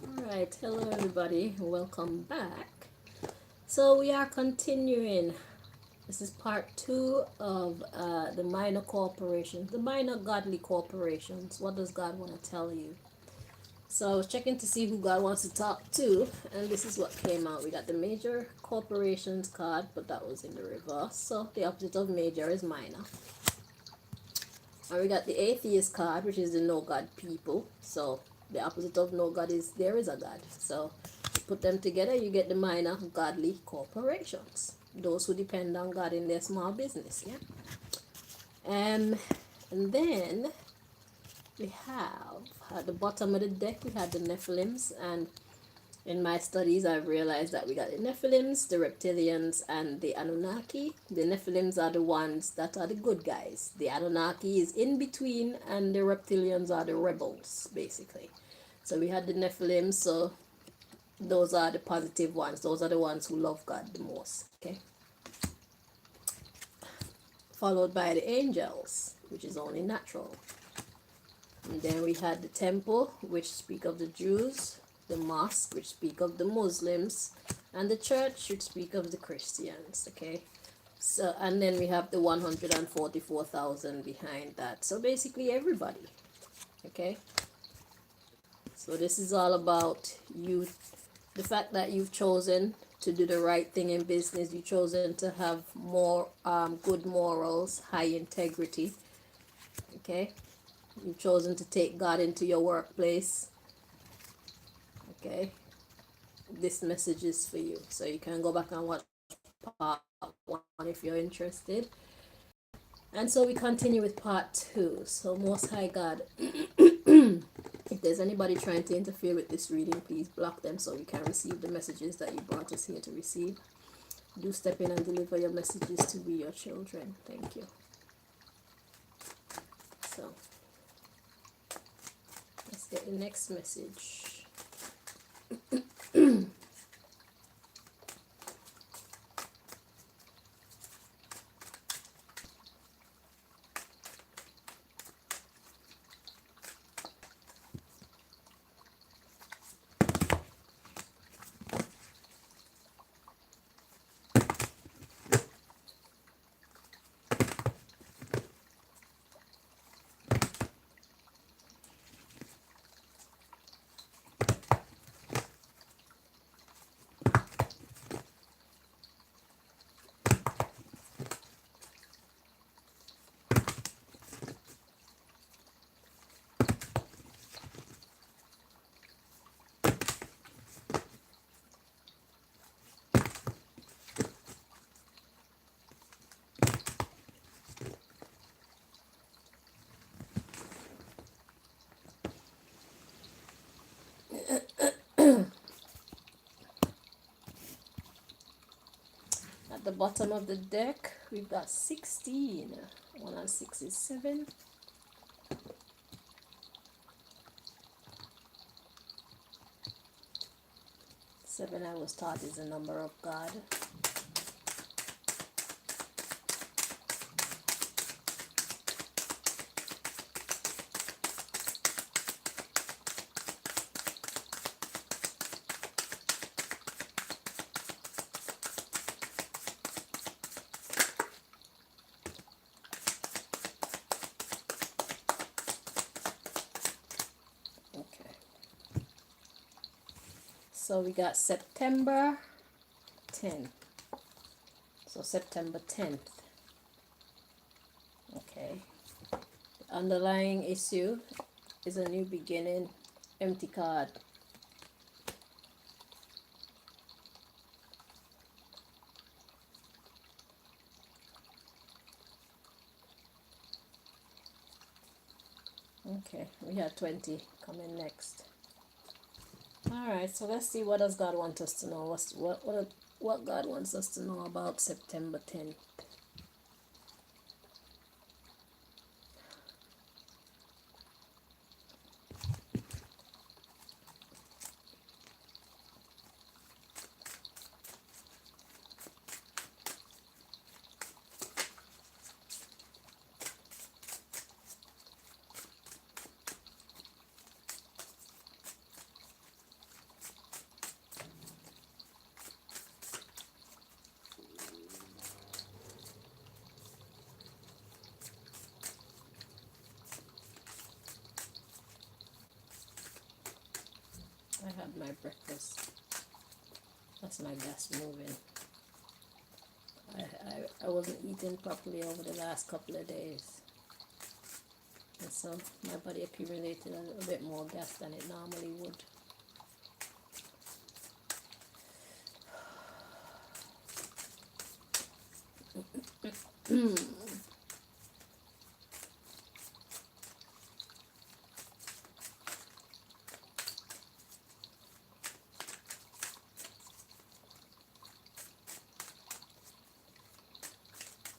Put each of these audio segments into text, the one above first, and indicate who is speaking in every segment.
Speaker 1: Alright, hello everybody, welcome back. So we are continuing. This is part two of the minor corporations, the minor godly corporations. What does God want to tell you? So I was checking to see who God wants to talk to, and this is what came out. We got the major corporations card, but that was in the reverse. So the opposite of major is minor. And we got the atheist card, which is the no God people. So the opposite of no God is there is a God. So put them together, you get the minor godly corporations. Those who depend on God in their small business, yeah. Um, and then we have at the bottom of the deck we have the Nephilims, and in my studies, I've realized that we got the Nephilims, the reptilians, and the Anunnaki. The Nephilims are the ones that are the good guys. The Anunnaki is in between, and the reptilians are the rebels, basically. So we had the Nephilims, so those are the positive ones. Those are the ones who love God the most, okay? Followed by the angels, which is only natural. And then we had the temple, which speak of the Jews, the mosque, which speak of the Muslims, and the church, which speak of the Christians, okay? So, and then we have the 144,000 behind that. So basically everybody, okay? So this is all about you, the fact that you've chosen to do the right thing in business. You've chosen to have more good morals, high integrity, okay? You've chosen to take God into your workplace. Okay, this message is for you. So you can go back and watch part one if you're interested. And so we continue with part two. So Most High God, if there's anybody trying to interfere with this reading, please block them so we can receive the messages that you brought us here to receive. Do step in and deliver your messages to we, your children. Thank you. So let's get the next message. At the bottom of the deck, we've got 16. 1 and 6 is 7. 7, I was taught, is the number of God. Okay. So we got September 10th. So September 10th. Okay. The underlying issue is a new beginning. Empty card. Okay, we have 20 coming next. Alright, so let's see what does God want us to know. What God wants us to know about September 10th. had my breakfast. That's my gas moving. I wasn't eating properly over the last couple of days. And so my body accumulated a little bit more gas than it normally would.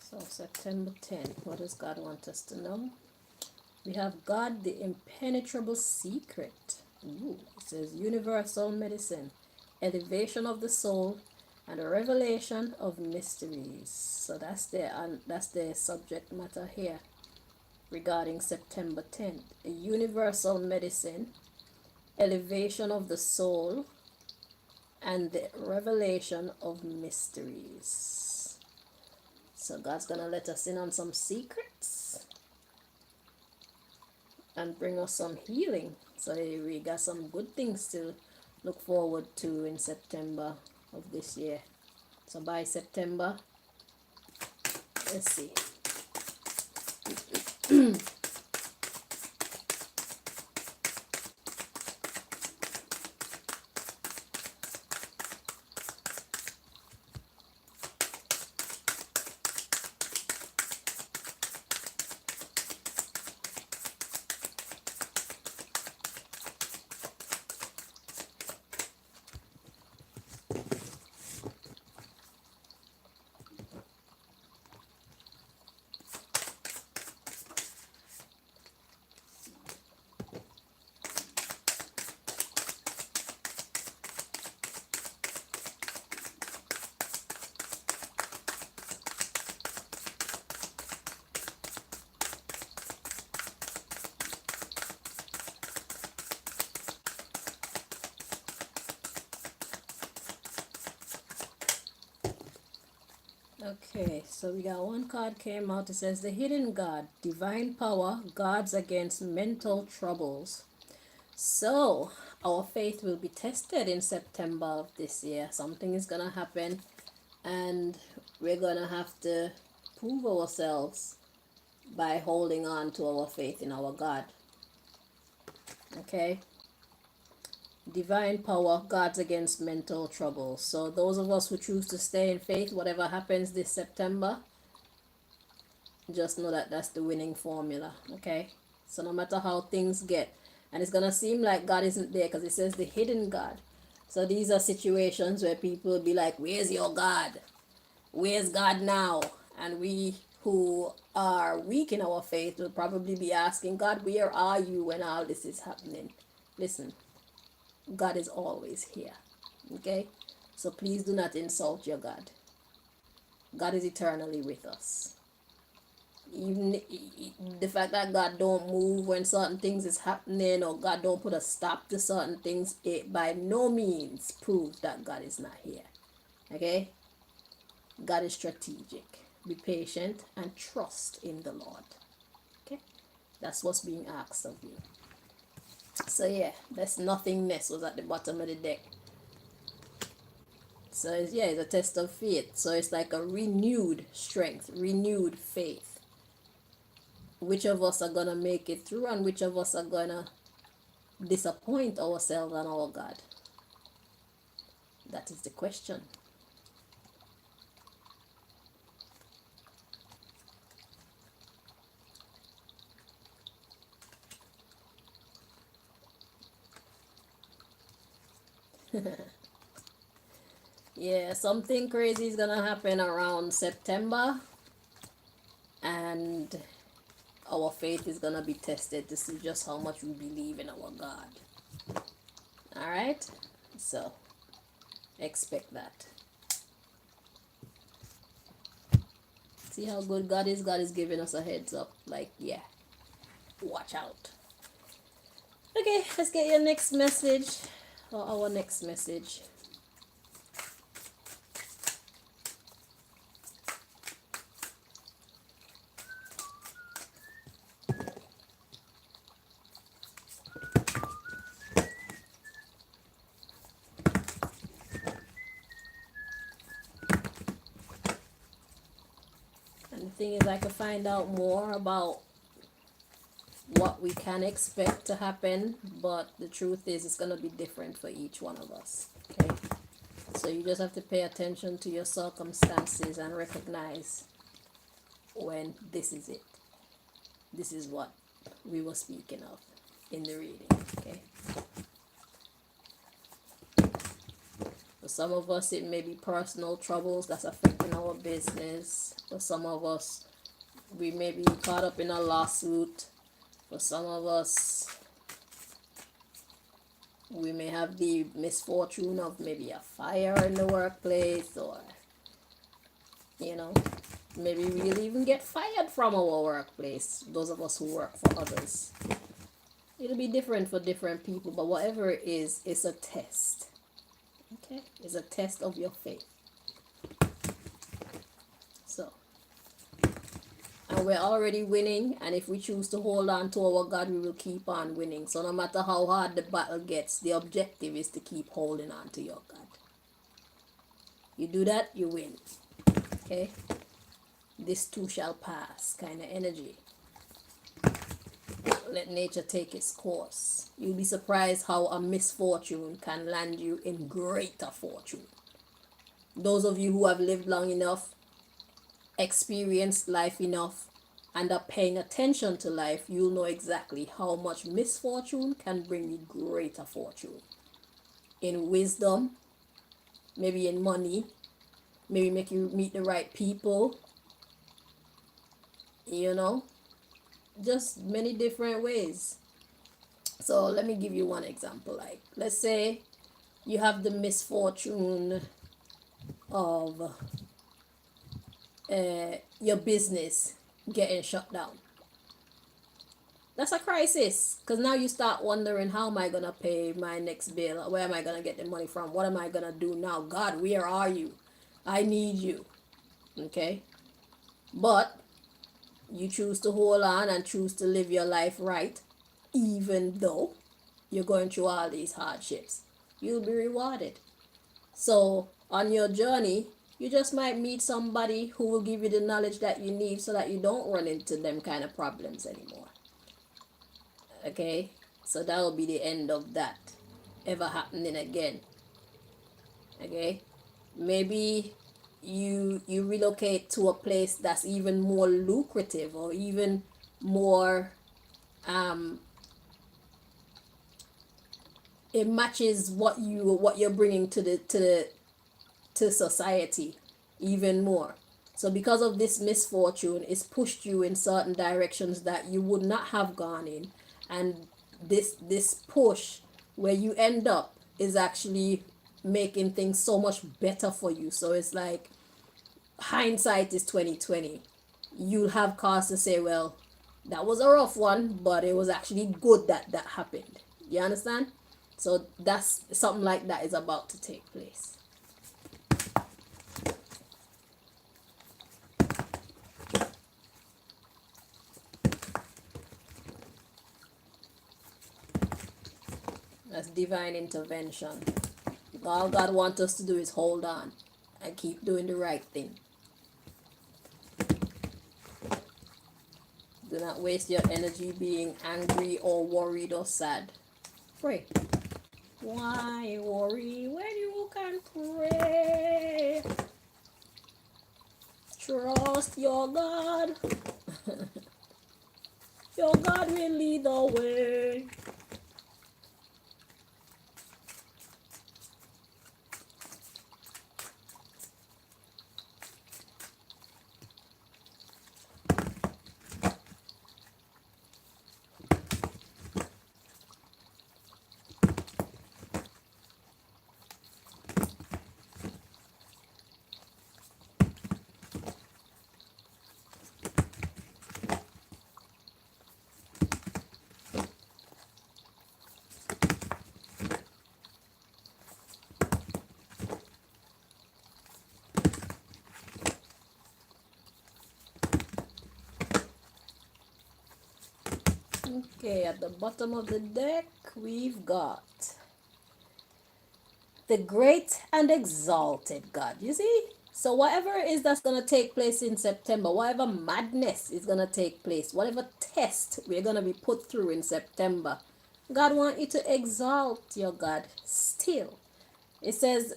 Speaker 1: So September 10th, what does God want us to know? We have God, the impenetrable secret. Ooh, it says universal medicine, elevation of the soul, and a revelation of mysteries. So that's the subject matter here regarding September 10th. A universal medicine, elevation of the soul, and the revelation of mysteries. So God's gonna let us in on some secrets and bring us some healing. So we got some good things to look forward to in September of this year. So by September, let's see. Okay, so we got one card came out. It says the hidden God, divine power, guards against mental troubles. So our faith will be tested in September of this year. Something is gonna happen, and we're gonna have to prove ourselves by holding on to our faith in our God. Okay. Divine power guards against mental trouble. So those of us who choose to stay in faith, whatever happens this September, just know that that's the winning formula. Okay, so no matter how things get, and it's gonna seem like God isn't there because it says the hidden God. So these are situations where people will be like, where's your God? Where's God now? And we who are weak in our faith will probably be asking, God, where are you when all this is happening? Listen, God is always here. Okay? So please do not insult your God. God is eternally with us. Even the fact that God don't move when certain things is happening, or God don't put a stop to certain things, it by no means proves that God is not here. Okay? God is strategic. Be patient and trust in the Lord. Okay? That's what's being asked of you. So yeah, that's nothingness was at the bottom of the deck. So it's a test of faith. So it's like a renewed strength, renewed faith. Which of us are gonna make it through, and which of us are gonna disappoint ourselves and our God? That is the question. Yeah, something crazy is gonna happen around September, and our faith is gonna be tested to see just how much we believe in our God. All right, so expect that. See how good God is? God is giving us a heads up. Like, yeah, watch out. Okay, let's get your next message, or our next message. thing is I could find out more about what we can expect to happen, but the truth is it's gonna be different for each one of us. Okay, so you just have to pay attention to your circumstances and recognize when this is it. This is what we were speaking of in the reading. Okay. For some of us, it may be personal troubles that's affecting our business. For some of us, we may be caught up in a lawsuit. For some of us, we may have the misfortune of maybe a fire in the workplace, or, you know, maybe we'll even get fired from our workplace, those of us who work for others. It'll be different for different people, but whatever it is, it's a test. Okay? It's a test of your faith. So, and we're already winning, and if we choose to hold on to our God, we will keep on winning. So no matter how hard the battle gets, the objective is to keep holding on to your God. You do that, you win. Okay? This too shall pass kind of energy. Let nature take its course. You'll be surprised how a misfortune can land you in greater fortune. Those of you who have lived long enough, experienced life enough, and are paying attention to life, you'll know exactly how much misfortune can bring you greater fortune. In wisdom, maybe in money, maybe make you meet the right people, you know, just many different ways. So let me give you one example. Like, let's say you have the misfortune of your business getting shut down. That's a crisis, because now you start wondering, how am I gonna pay my next bill? Where am I gonna get the money from? What am I gonna do now? God, where are you? I need you. Okay, but you choose to hold on and choose to live your life right, even though you're going through all these hardships. You'll be rewarded. So on your journey, you just might meet somebody who will give you the knowledge that you need so that you don't run into them kind of problems anymore. Okay, so that will be the end of that ever happening again. Okay, maybe you relocate to a place that's even more lucrative, or even more it matches what you're bringing to society even more. So because of this misfortune, it's pushed you in certain directions that you would not have gone in, and this push where you end up is actually making things so much better for you. So it's like hindsight is 2020. You'll have cause to say, well, that was a rough one, but it was actually good that that happened. You understand? So that's something like that is about to take place. That's divine intervention. All God wants us to do is hold on and keep doing the right thing. Do not waste your energy being angry or worried or sad. Pray. Why worry when you can pray? Trust your God. Your God will lead the way. Okay, at the bottom of the deck, we've got the great and exalted God. You see? So whatever it is that's gonna take place in September, whatever madness is gonna take place, whatever test we're gonna be put through in September, God wants you to exalt your God still. It says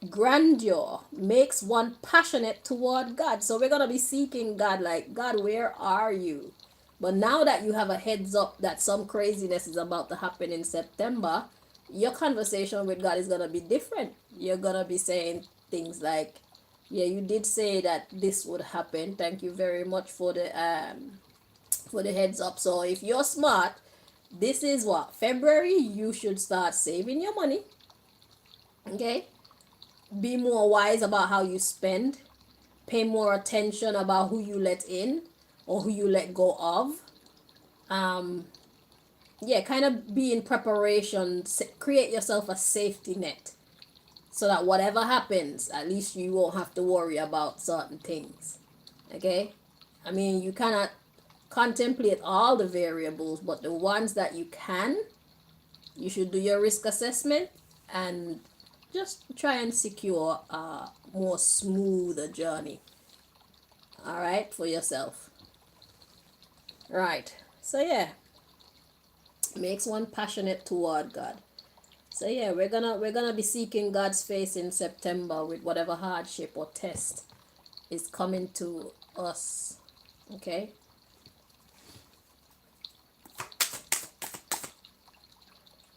Speaker 1: grandeur makes one passionate toward God. So we're gonna be seeking God like, God, where are you? But now that you have a heads up that some craziness is about to happen in September, your conversation with God is gonna be different. You're gonna be saying things like, yeah, you did say that this would happen. Thank you very much for the heads up. So if you're smart, this is what February you should start saving your money. Okay, be more wise about how you spend, pay more attention about who you let in or who you let go of. um yeah, kind of be in preparation, create yourself a safety net so that whatever happens, at least you won't have to worry about certain things. Okay, I mean, you cannot contemplate all the variables, but the ones that you can, you should do your risk assessment and just try and secure a more smoother journey, all right, for yourself. Right. So yeah, makes one passionate toward God. So yeah, we're gonna be seeking God's face in September with whatever hardship or test is coming to us. Okay.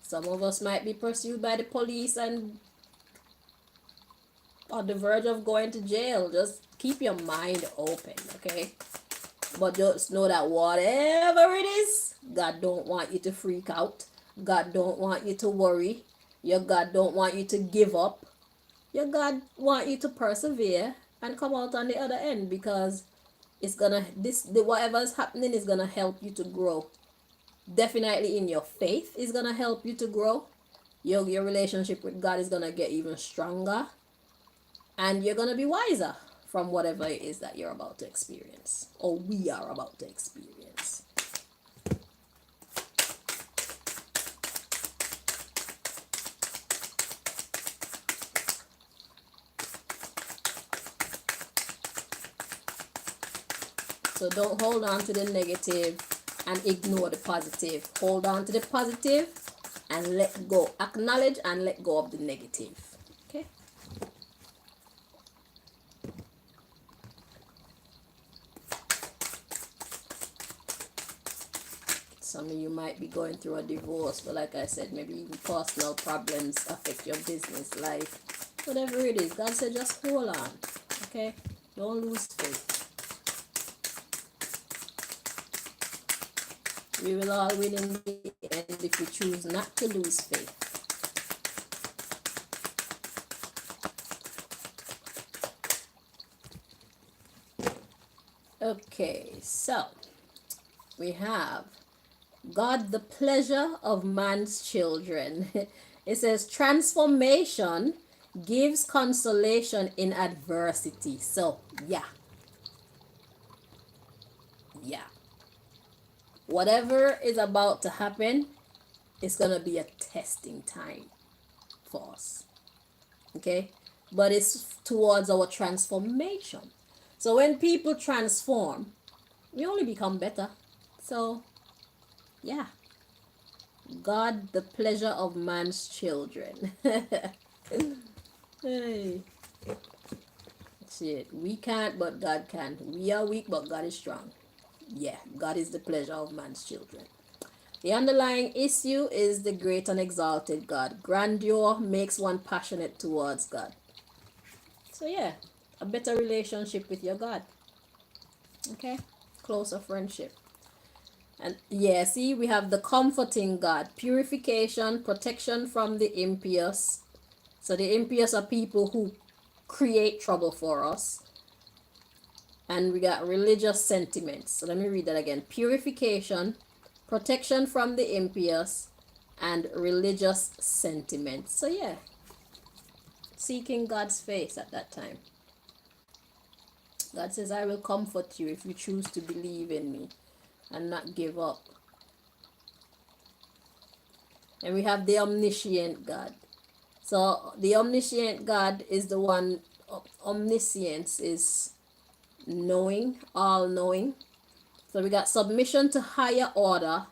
Speaker 1: Some of us might be pursued by the police and on the verge of going to jail. Just keep your mind open, okay? But just know that whatever it is, God don't want you to freak out. God don't want you to worry. Your God don't want you to give up. Your God want you to persevere and come out on the other end, because it's gonna whatever is happening is gonna help you to grow. Definitely in your faith is gonna help you to grow. Your relationship with God is gonna get even stronger, and you're gonna be wiser from whatever it is that you're about to experience, or we are about to experience. So don't hold on to the negative and ignore the positive. Hold on to the positive and let go. Acknowledge and let go of the negative. Okay? Some of you might be going through a divorce, but like I said, maybe even personal problems affect your business life. Whatever it is, God said just hold on. Okay? Don't lose faith. We will all win in the end if we choose not to lose faith. Okay, so we have God, the pleasure of man's children. It says transformation gives consolation in adversity. So, yeah. Whatever is about to happen, it's going to be a testing time for us. Okay? But it's towards our transformation. So, when people transform, we only become better. So, yeah. God, the pleasure of man's children. Hey. Shit. We can't, but God can. We are weak, but God is strong. Yeah, God is the pleasure of man's children. The underlying issue is the great and exalted God. Grandeur makes one passionate towards God. So yeah, a better relationship with your God. Okay? Closer friendship. And yeah, see, we have the comforting God, purification, protection from the impious. So the impious are people who create trouble for us. And we got religious sentiments. So let me read that again. Purification, protection from the impious, and religious sentiments. So yeah, seeking God's face at that time. God says, I will comfort you if you choose to believe in me and not give up. And we have the omniscient God. So the omniscient God is the one omniscience is knowing, all knowing. So we got submission to higher order,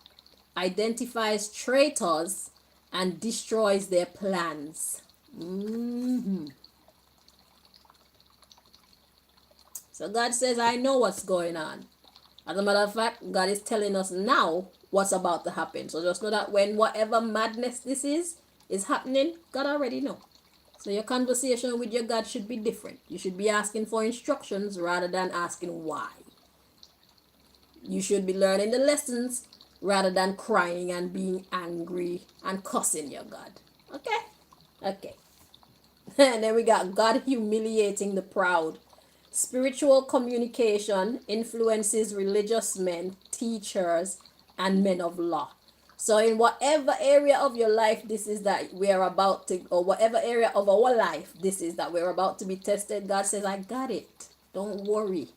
Speaker 1: identifies traitors, and destroys their plans. So God says, I know what's going on. As a matter of fact, God is telling us now what's about to happen. So just know that when whatever madness this is happening, God already know. So your conversation with your God should be different. You should be asking for instructions rather than asking why. You should be learning the lessons rather than crying and being angry and cussing your God. Okay? Okay. And then we got God humiliating the proud. Spiritual communication influences religious men, teachers, and men of law. So, in whatever area of your life this is that we are about to, or whatever area of our life this is that we're about to be tested, God says, I got it. Don't worry.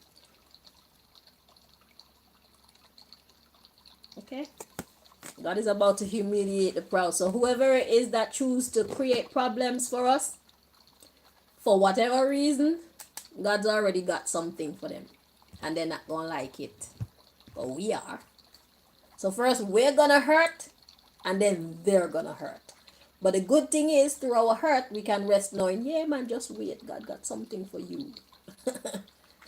Speaker 1: Okay? God is about to humiliate the proud. So, whoever it is that chooses to create problems for us, for whatever reason, God's already got something for them. And they're not going to like it. But we are. So first we're going to hurt, and then they're going to hurt. But the good thing is, through our hurt, we can rest knowing, yeah, man, just wait. God got something for you.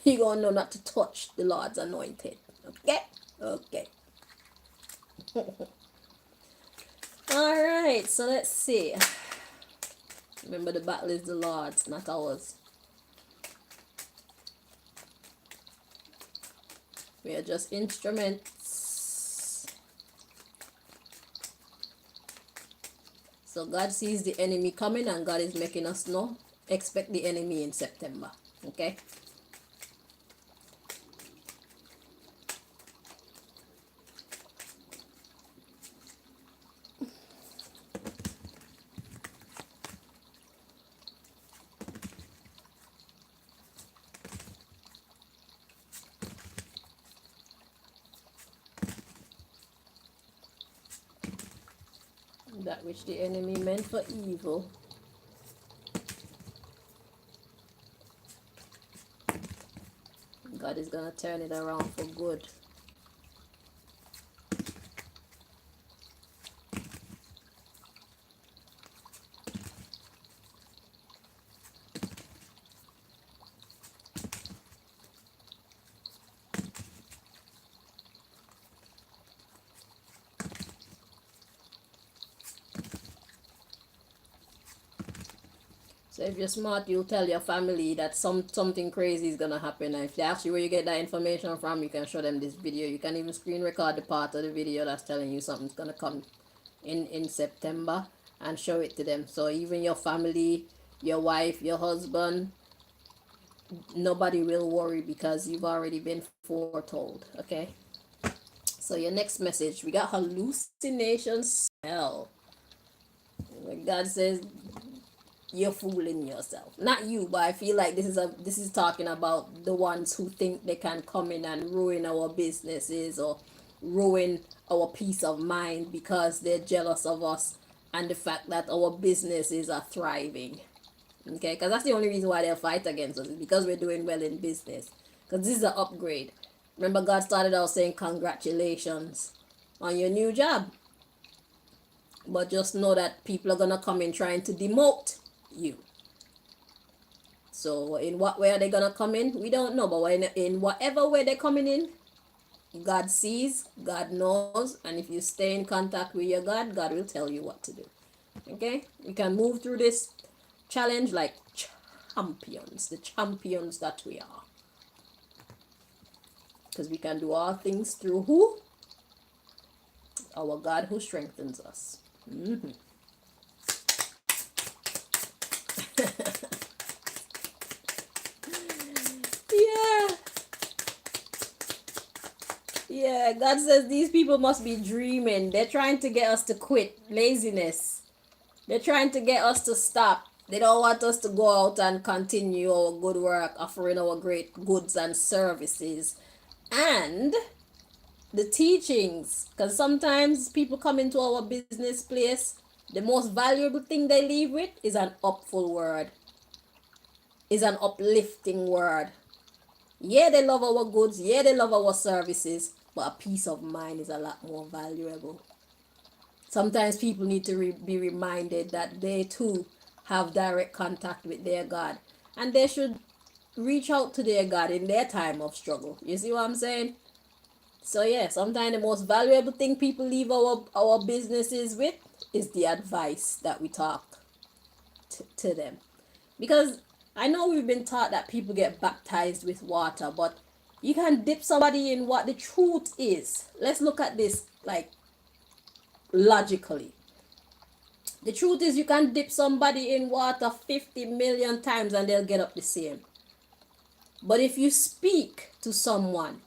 Speaker 1: You're going to know not to touch the Lord's anointed. Okay? Okay. All right. So let's see. Remember, the battle is the Lord's, not ours. We are just instruments. So God sees the enemy coming, and God is making us know. Expect the enemy in September. Okay? That which the enemy meant for evil, God is going to turn it around for good. So if you're smart, you'll tell your family that something crazy is gonna happen. And if they ask you where you get that information from, you can show them this video. You can even screen record the part of the video that's telling you something's gonna come in September, and show it to them. So even your family, your wife, your husband, nobody will worry because you've already been foretold. Okay. So your next message, we got hallucinations smell. When God says, you're fooling yourself. Not you, but I feel like this is talking about the ones who think they can come in and ruin our businesses or ruin our peace of mind because they're jealous of us and the fact that our businesses are thriving. Okay, because that's the only reason why they'll fight against us, is because we're doing well in business. Because this is an upgrade. Remember, God started out saying congratulations on your new job. But just know that people are gonna come in trying to demote you. So in what way are they gonna come in? We don't know. But in whatever way they're coming in, God sees, God knows, and if you stay in contact with your God, God will tell you what to do. Okay? We can move through this challenge like champions, the champions that we are. Because we can do all things through who? Our God who strengthens us. Mm-hmm. Yeah, God says these people must be dreaming. They're trying to get us to quit laziness. They're trying to get us to stop. They don't want us to go out and continue our good work, offering our great goods and services. And the teachings, because sometimes people come into our business place, the most valuable thing they leave with is an upful word. is an uplifting word. Yeah, they love our goods. Yeah, they love our services. But a peace of mind is a lot more valuable. Sometimes people need to be reminded that they too have direct contact with their God. And they should reach out to their God in their time of struggle. You see what I'm saying? So yeah, sometimes the most valuable thing people leave our businesses with is the advice that we talk to them. Because I know we've been taught that people get baptized with water, but you can dip somebody in what the truth is. Let's look at this like logically. The truth is you can dip somebody in water 50 million times and they'll get up the same. But if you speak to someone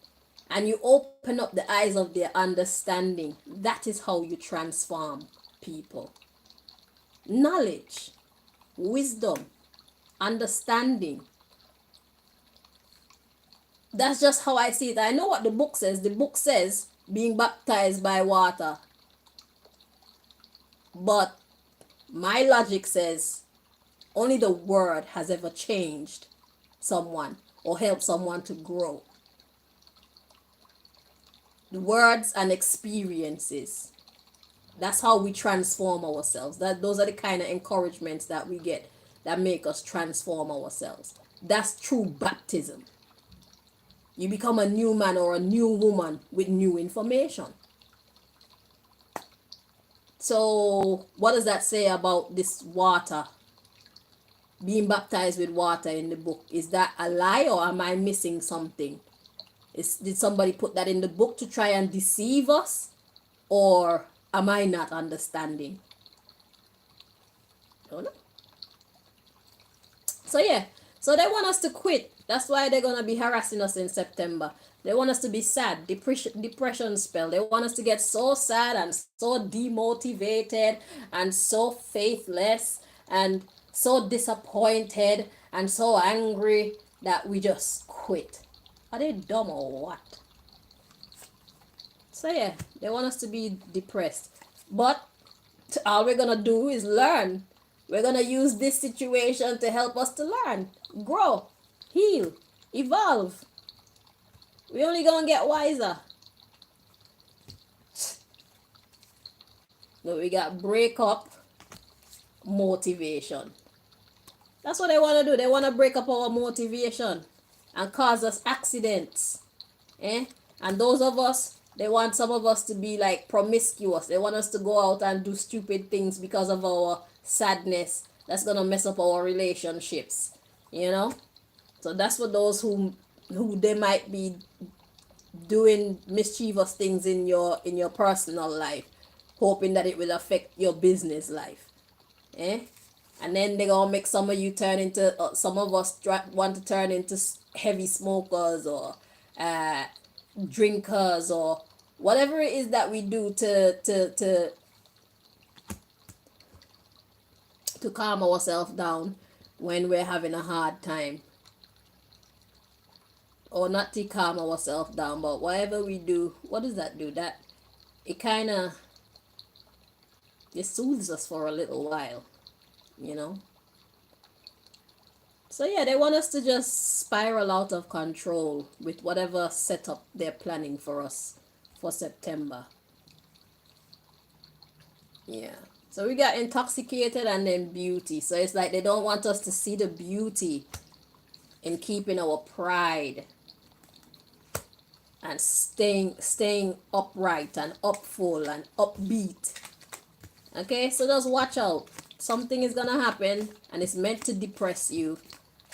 Speaker 1: and you open up the eyes of their understanding, that is how you transform people. Knowledge, wisdom, understanding. That's just how I see it. I know what the book says. The book says being baptized by water. But my logic says only the word has ever changed someone or helped someone to grow. The words and experiences. That's how we transform ourselves. Those are the kind of encouragements that we get that make us transform ourselves. That's true baptism. You become a new man or a new woman with new information. So, what does that say about this water? Being baptized with water in the book. Is that a lie or am I missing something? Did somebody put that in the book to try and deceive us? Or am I not understanding? I don't know. So yeah, so they want us to quit. That's why they're gonna be harassing us in September. They want us to be sad, depression spell. They want us to get so sad and so demotivated and so faithless and so disappointed and so angry that we just quit. Are they dumb or what? So yeah, they want us to be depressed. But all we're gonna do is learn. We're gonna use this situation to help us to learn, grow, heal, evolve. We only gonna get wiser. But we got break up motivation. That's what they wanna do. They wanna break up our motivation and cause us accidents. And those of us, they want some of us to be like promiscuous. They want us to go out and do stupid things because of our sadness. That's gonna mess up our relationships, you know. So that's what those who they might be doing mischievous things in your personal life, hoping that it will affect your business life, and then they're gonna make some of you turn into some of us want to turn into heavy smokers or drinkers or whatever it is that we do to calm ourselves down when we're having a hard time, or not to calm ourselves down, but whatever we do, what does that do? That it kind of it soothes us for a little while, you know. So yeah, they want us to just spiral out of control with whatever setup they're planning for us for September. Yeah. So we got intoxicated and then beauty. So it's like they don't want us to see the beauty in keeping our pride and staying upright and upful and upbeat. Okay, so just watch out. Something is gonna happen and it's meant to depress you.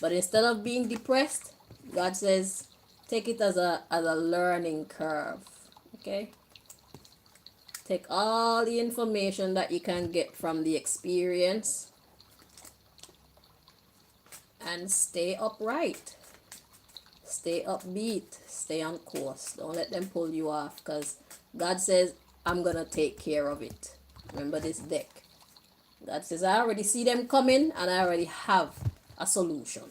Speaker 1: But instead of being depressed, God says, take it as a learning curve. Okay? Take all the information that you can get from the experience and stay upright. Stay upbeat. Stay on course. Don't let them pull you off, because God says, I'm going to take care of it. Remember this deck. God says, I already see them coming and I already have a solution.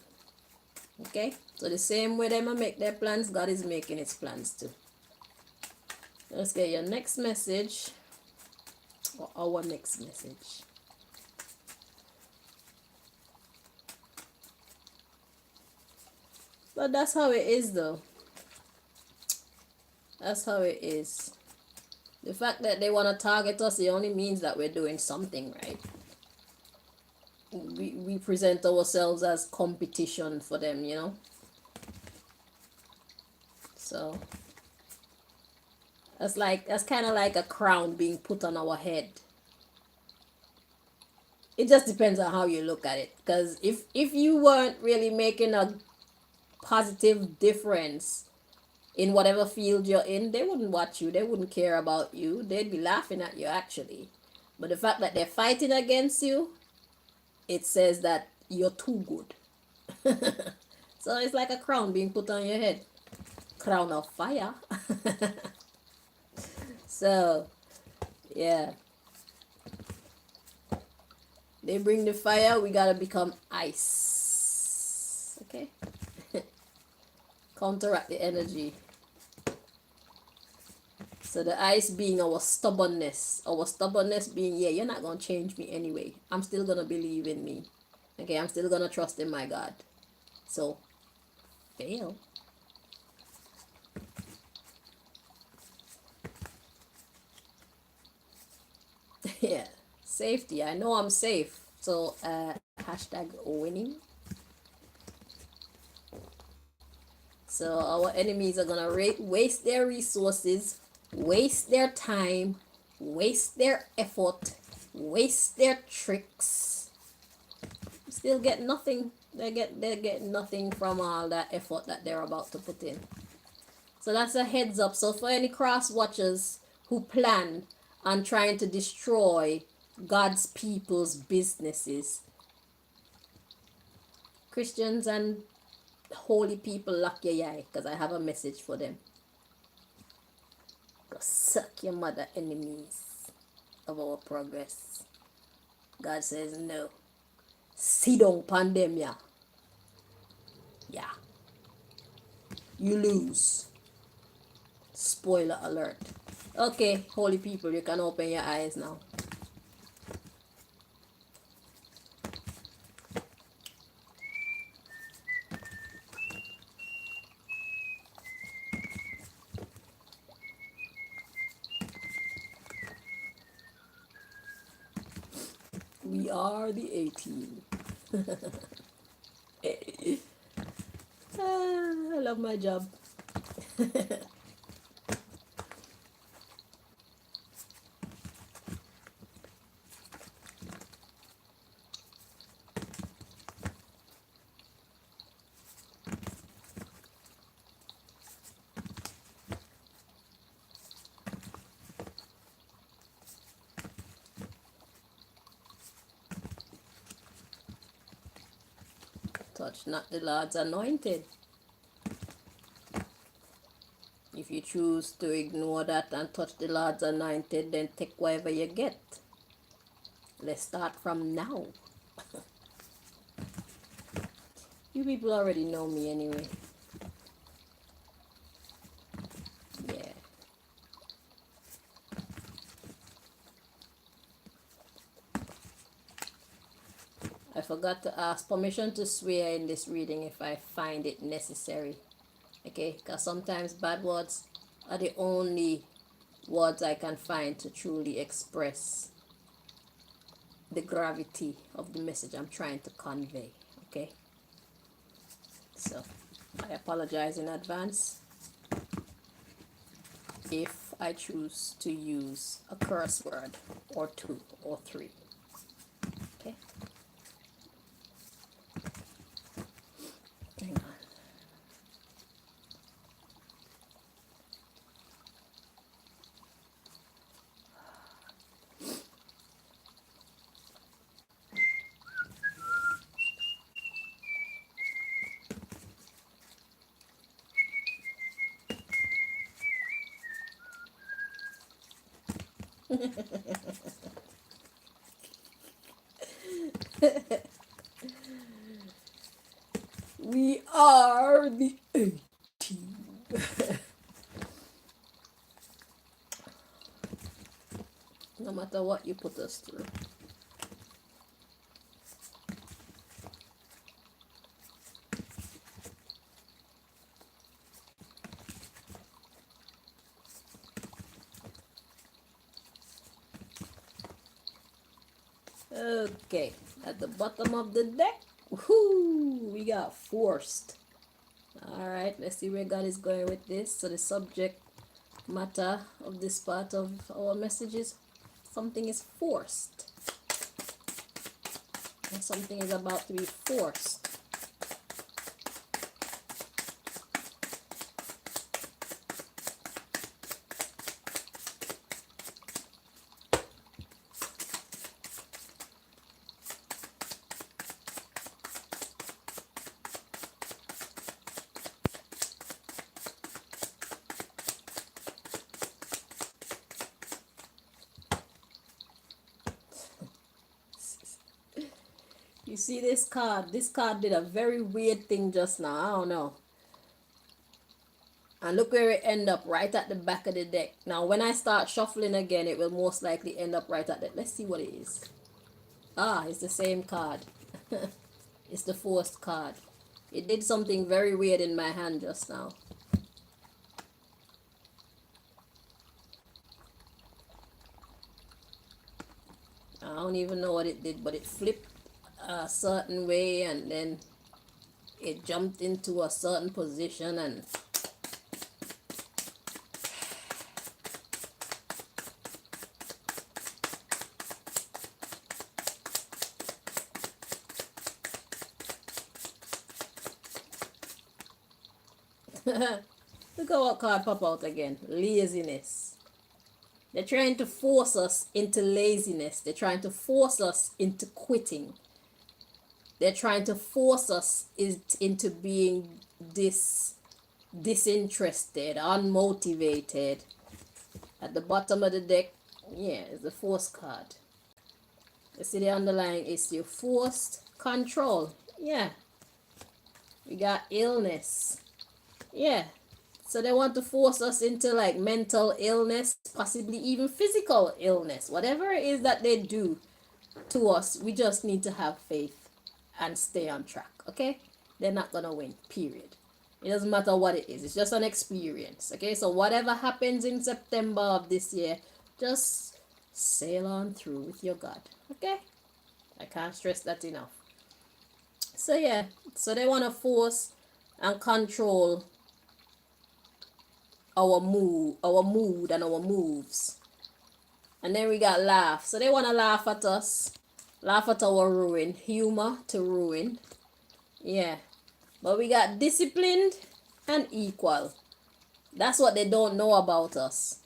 Speaker 1: Okay? So the same way they make their plans, God is making his plans too. Let's get your next message, or our next message. But that's how it is, though. That's how it is. The fact that they want to target us, it only means that we're doing something right. We present ourselves as competition for them, you know? So that's kind of like a crown being put on our head. It just depends on how you look at it. Because if you weren't really making a positive difference in whatever field you're in, they wouldn't watch you. They wouldn't care about you. They'd be laughing at you, actually. But the fact that they're fighting against you, it says that you're too good. So it's like a crown being put on your head. Crown of fire. So, yeah. They bring the fire, we gotta become ice. Okay? Counteract the energy. So the ice being our stubbornness. Our stubbornness being, yeah, you're not gonna change me anyway. I'm still gonna believe in me. Okay, I'm still gonna trust in my God. So, fail. Yeah. Safety. I know I'm safe. So, hashtag winning. So our enemies are gonna waste their resources, waste their time, waste their effort, waste their tricks. Still get nothing. They get nothing from all that effort that they're about to put in. So that's a heads up. So for any cross watchers who plan on trying to destroy God's people's businesses, Christians and holy people, lock your eye, because I have a message for them. Go suck your mother, enemies of our progress. God says no. Sit down, pandemia. Yeah. You lose. Spoiler alert. Okay, holy people, you can open your eyes now. We are the A-team. I love my job. Touch not the Lord's anointed. If you choose to ignore that and touch the Lord's anointed, then take whatever you get. Let's start from now. You people already know me anyway. Yeah. I forgot to ask permission to swear in this reading if I find it necessary. Okay, because sometimes bad words are the only words I can find to truly express the gravity of the message I'm trying to convey. Okay, so I apologize in advance if I choose to use a curse word or two or three. Okay, hang on. We are the A-team. No matter what you put us through. Okay, at the bottom of the deck, whoo, we got forced. All right, let's see where God is going with this. So the subject matter of this part of our message is something is forced. And something is about to be forced. You see this card? This card did a very weird thing just now. I don't know. And look where it end up, right at the back of the deck. Now, when I start shuffling again, it will most likely end up right at that. Let's see what it is. Ah, it's the same card. It's the forced card. It did something very weird in my hand just now. I don't even know what it did, but it flipped a certain way and then it jumped into a certain position and look at what card pop out again. Laziness. They're trying to force us into laziness. They're trying to force us into quitting. They're trying to force us into being disinterested, unmotivated. At the bottom of the deck, yeah, is the force card. You see the underlying issue, forced control. Yeah. We got illness. Yeah. So they want to force us into like mental illness, possibly even physical illness. Whatever it is that they do to us, we just need to have faith and stay on track, okay? They're not gonna win, period. It doesn't matter what it is, it's just an experience, okay? So whatever happens in September of this year, just sail on through with your God, okay? I can't stress that enough. So yeah, so they want to force and control our mood and our moves. And then we got laugh. So they want to laugh at us, laugh at our ruin, humor to ruin. Yeah. But we got disciplined and equal. That's what they don't know about us.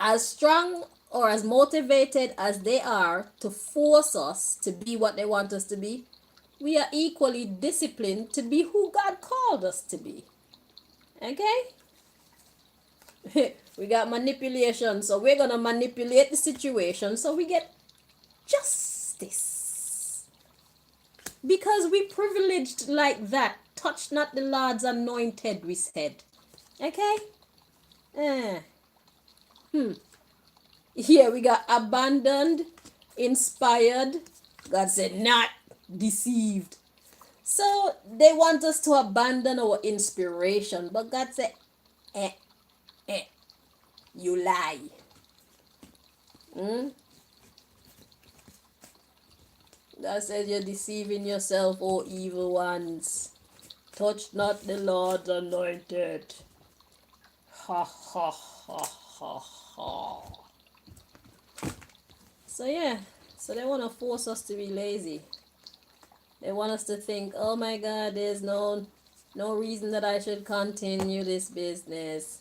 Speaker 1: As strong or as motivated as they are to force us to be what they want us to be, we are equally disciplined to be who God called us to be. Okay? We got manipulation, so we're gonna manipulate the situation so we get justice. Because we privileged like that. Touch not the Lord's anointed, we said. Okay? Here we got abandoned, inspired. God said, not deceived. So they want us to abandon our inspiration. But God said, you lie. God says you're deceiving yourself, O evil ones. Touch not the Lord's anointed. Ha ha ha ha ha. So yeah, so they want to force us to be lazy. They want us to think, oh my God, there's no reason that I should continue this business.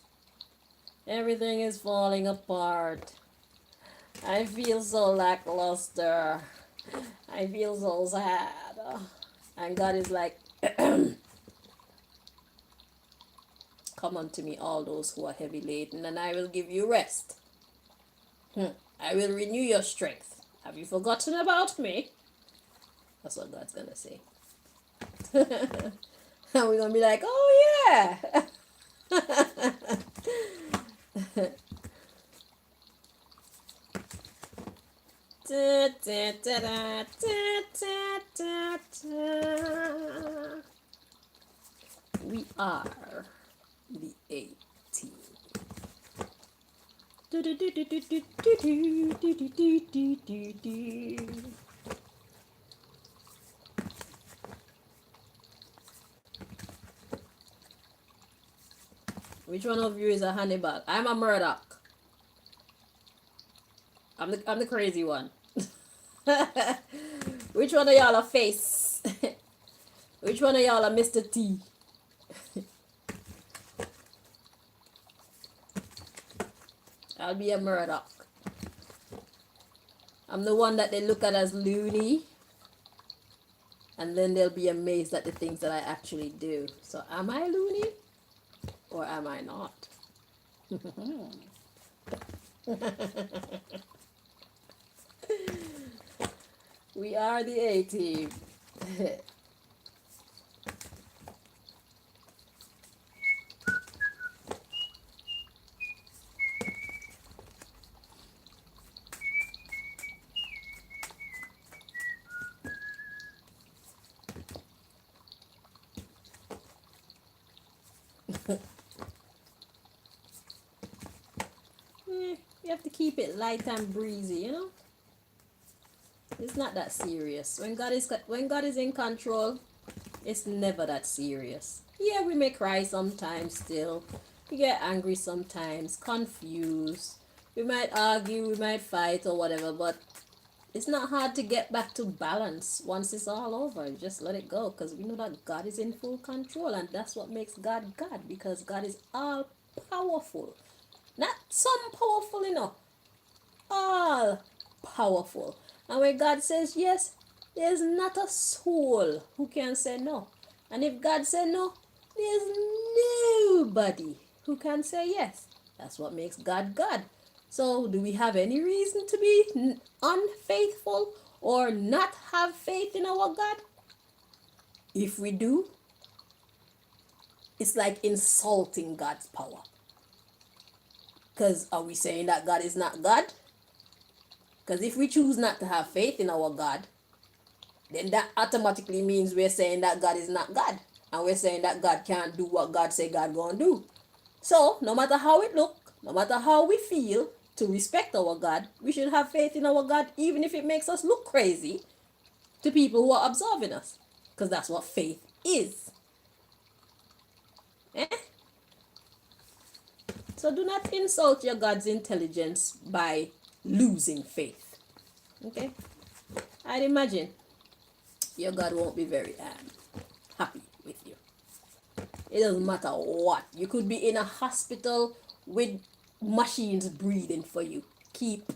Speaker 1: Everything is falling apart. I feel so lackluster. I feel so sad. And God is like, come unto me, all those who are heavy laden, and I will give you rest. I will renew your strength. Have you forgotten about me? That's what God's gonna say. And we're gonna be like, oh yeah. Da, da, da, da, da, da, da. We are the 18. Which one of you is a honeybug? I'm a Murdoch. I'm the crazy one. Which one of y'all a face? Which one of y'all a Mr. T? I'll be a Murdoch. I'm the one that they look at as loony, and then they'll be amazed at the things that I actually do. So am I loony or am I not? We are the A-team. You have to keep it light and breezy, you know? It's not that serious. When God is in control, it's never that serious. Yeah, we may cry sometimes still. We get angry sometimes, confused. We might argue, we might fight or whatever, but it's not hard to get back to balance once it's all over. Just let it go because we know that God is in full control, and that's what makes God God, because God is all powerful. Not some powerful, you know, all powerful. And when God says yes, there's not a soul who can say no. And if God said no, there's nobody who can say yes. That's what makes God God. So, do we have any reason to be unfaithful or not have faith in our God? If we do, it's like insulting God's power. Because are we saying that God is not God? Because if we choose not to have faith in our God, then that automatically means we're saying that God is not God. And we're saying that God can't do what God say God gonna do. So, no matter how it look, no matter how we feel, to respect our God, we should have faith in our God, even if it makes us look crazy to people who are observing us. Because that's what faith is. Eh? So do not insult your God's intelligence by losing faith. Okay? I'd imagine your God won't be very happy with you. It doesn't matter what. You could be in a hospital with machines breathing for you. Keep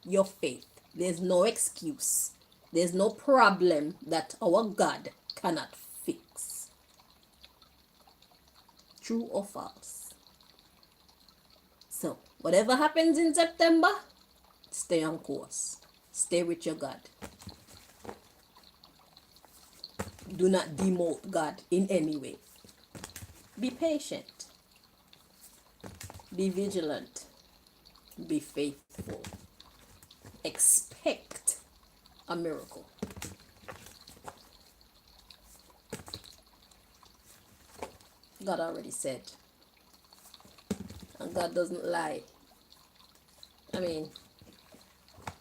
Speaker 1: your faith. There's no excuse. There's no problem that our God cannot fix. True or false? So, whatever happens in September, stay on course. Stay with your God. Do not demote God in any way. Be patient. Be vigilant. Be faithful. Expect a miracle. God already said. And God doesn't lie. I mean,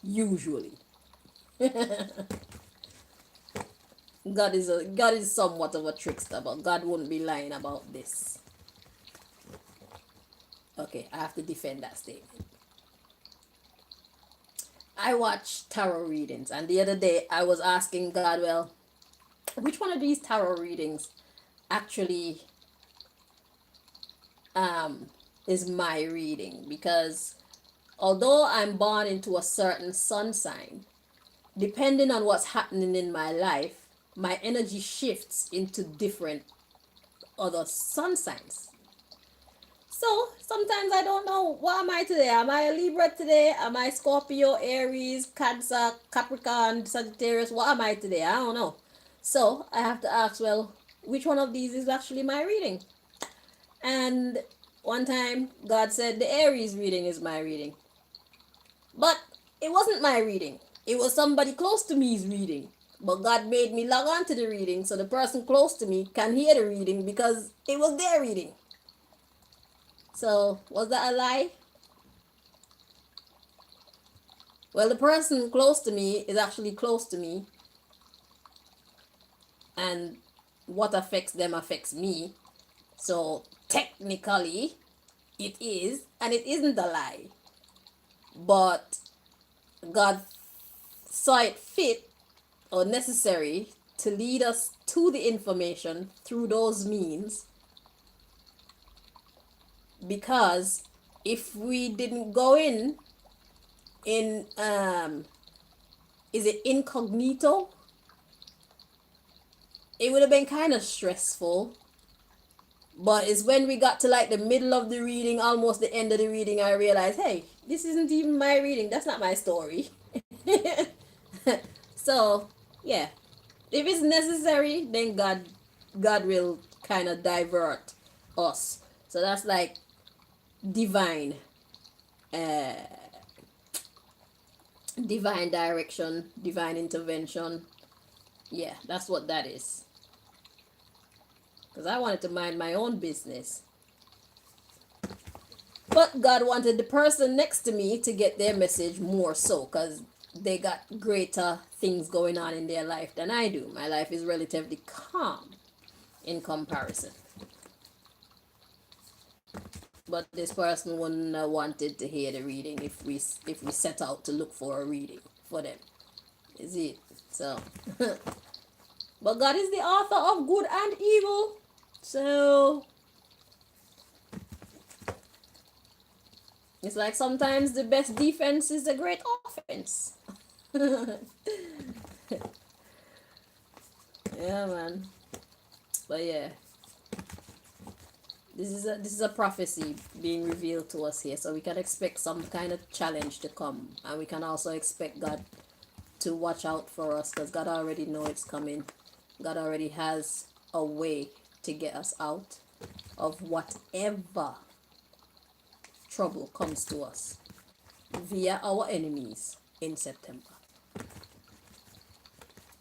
Speaker 1: usually. God is somewhat of a trickster, but God wouldn't be lying about this. Okay, I have to defend that statement. I watch tarot readings, and the other day I was asking God, well, which one of these tarot readings actually is my reading? Because although I'm born into a certain sun sign, depending on what's happening in my life, my energy shifts into different other sun signs. So sometimes I don't know, what am I today? Am I a Libra today? Am I Scorpio, Aries, Cancer, Capricorn, Sagittarius? What am I today? I don't know. So I have to ask, well, which one of these is actually my reading? And one time God said the Aries reading is my reading. But it wasn't my reading. It was somebody close to me's reading. But God made me log on to the reading so the person close to me can hear the reading because it was their reading. So, was that a lie? Well, the person close to me is actually close to me, and what affects them affects me. So technically, it is, and it isn't a lie. But God saw it fit or necessary to lead us to the information through those means, because if we didn't go in is it incognito, it would have been kind of stressful. But it's when we got to like the middle of the reading, almost the end of the reading, I realized, hey, this isn't even my reading. That's not my story. So, yeah, if it's necessary, then God will kind of divert us. So that's like divine, uh, divine direction, divine intervention. Yeah, that's what that is. Because I wanted to mind my own business. But God wanted the person next to me to get their message more so, because they got greater things going on in their life than I do. My life is relatively calm in comparison. But this person wouldn't have wanted to hear the reading if we set out to look for a reading for them. Is it? So but God is the author of good and evil. So it's like sometimes the best defense is a great offense. Yeah, man. But yeah, this is a prophecy being revealed to us here, so we can expect some kind of challenge to come, and we can also expect God to watch out for us, because God already know it's coming. God already has a way to get us out of whatever trouble comes to us via our enemies in September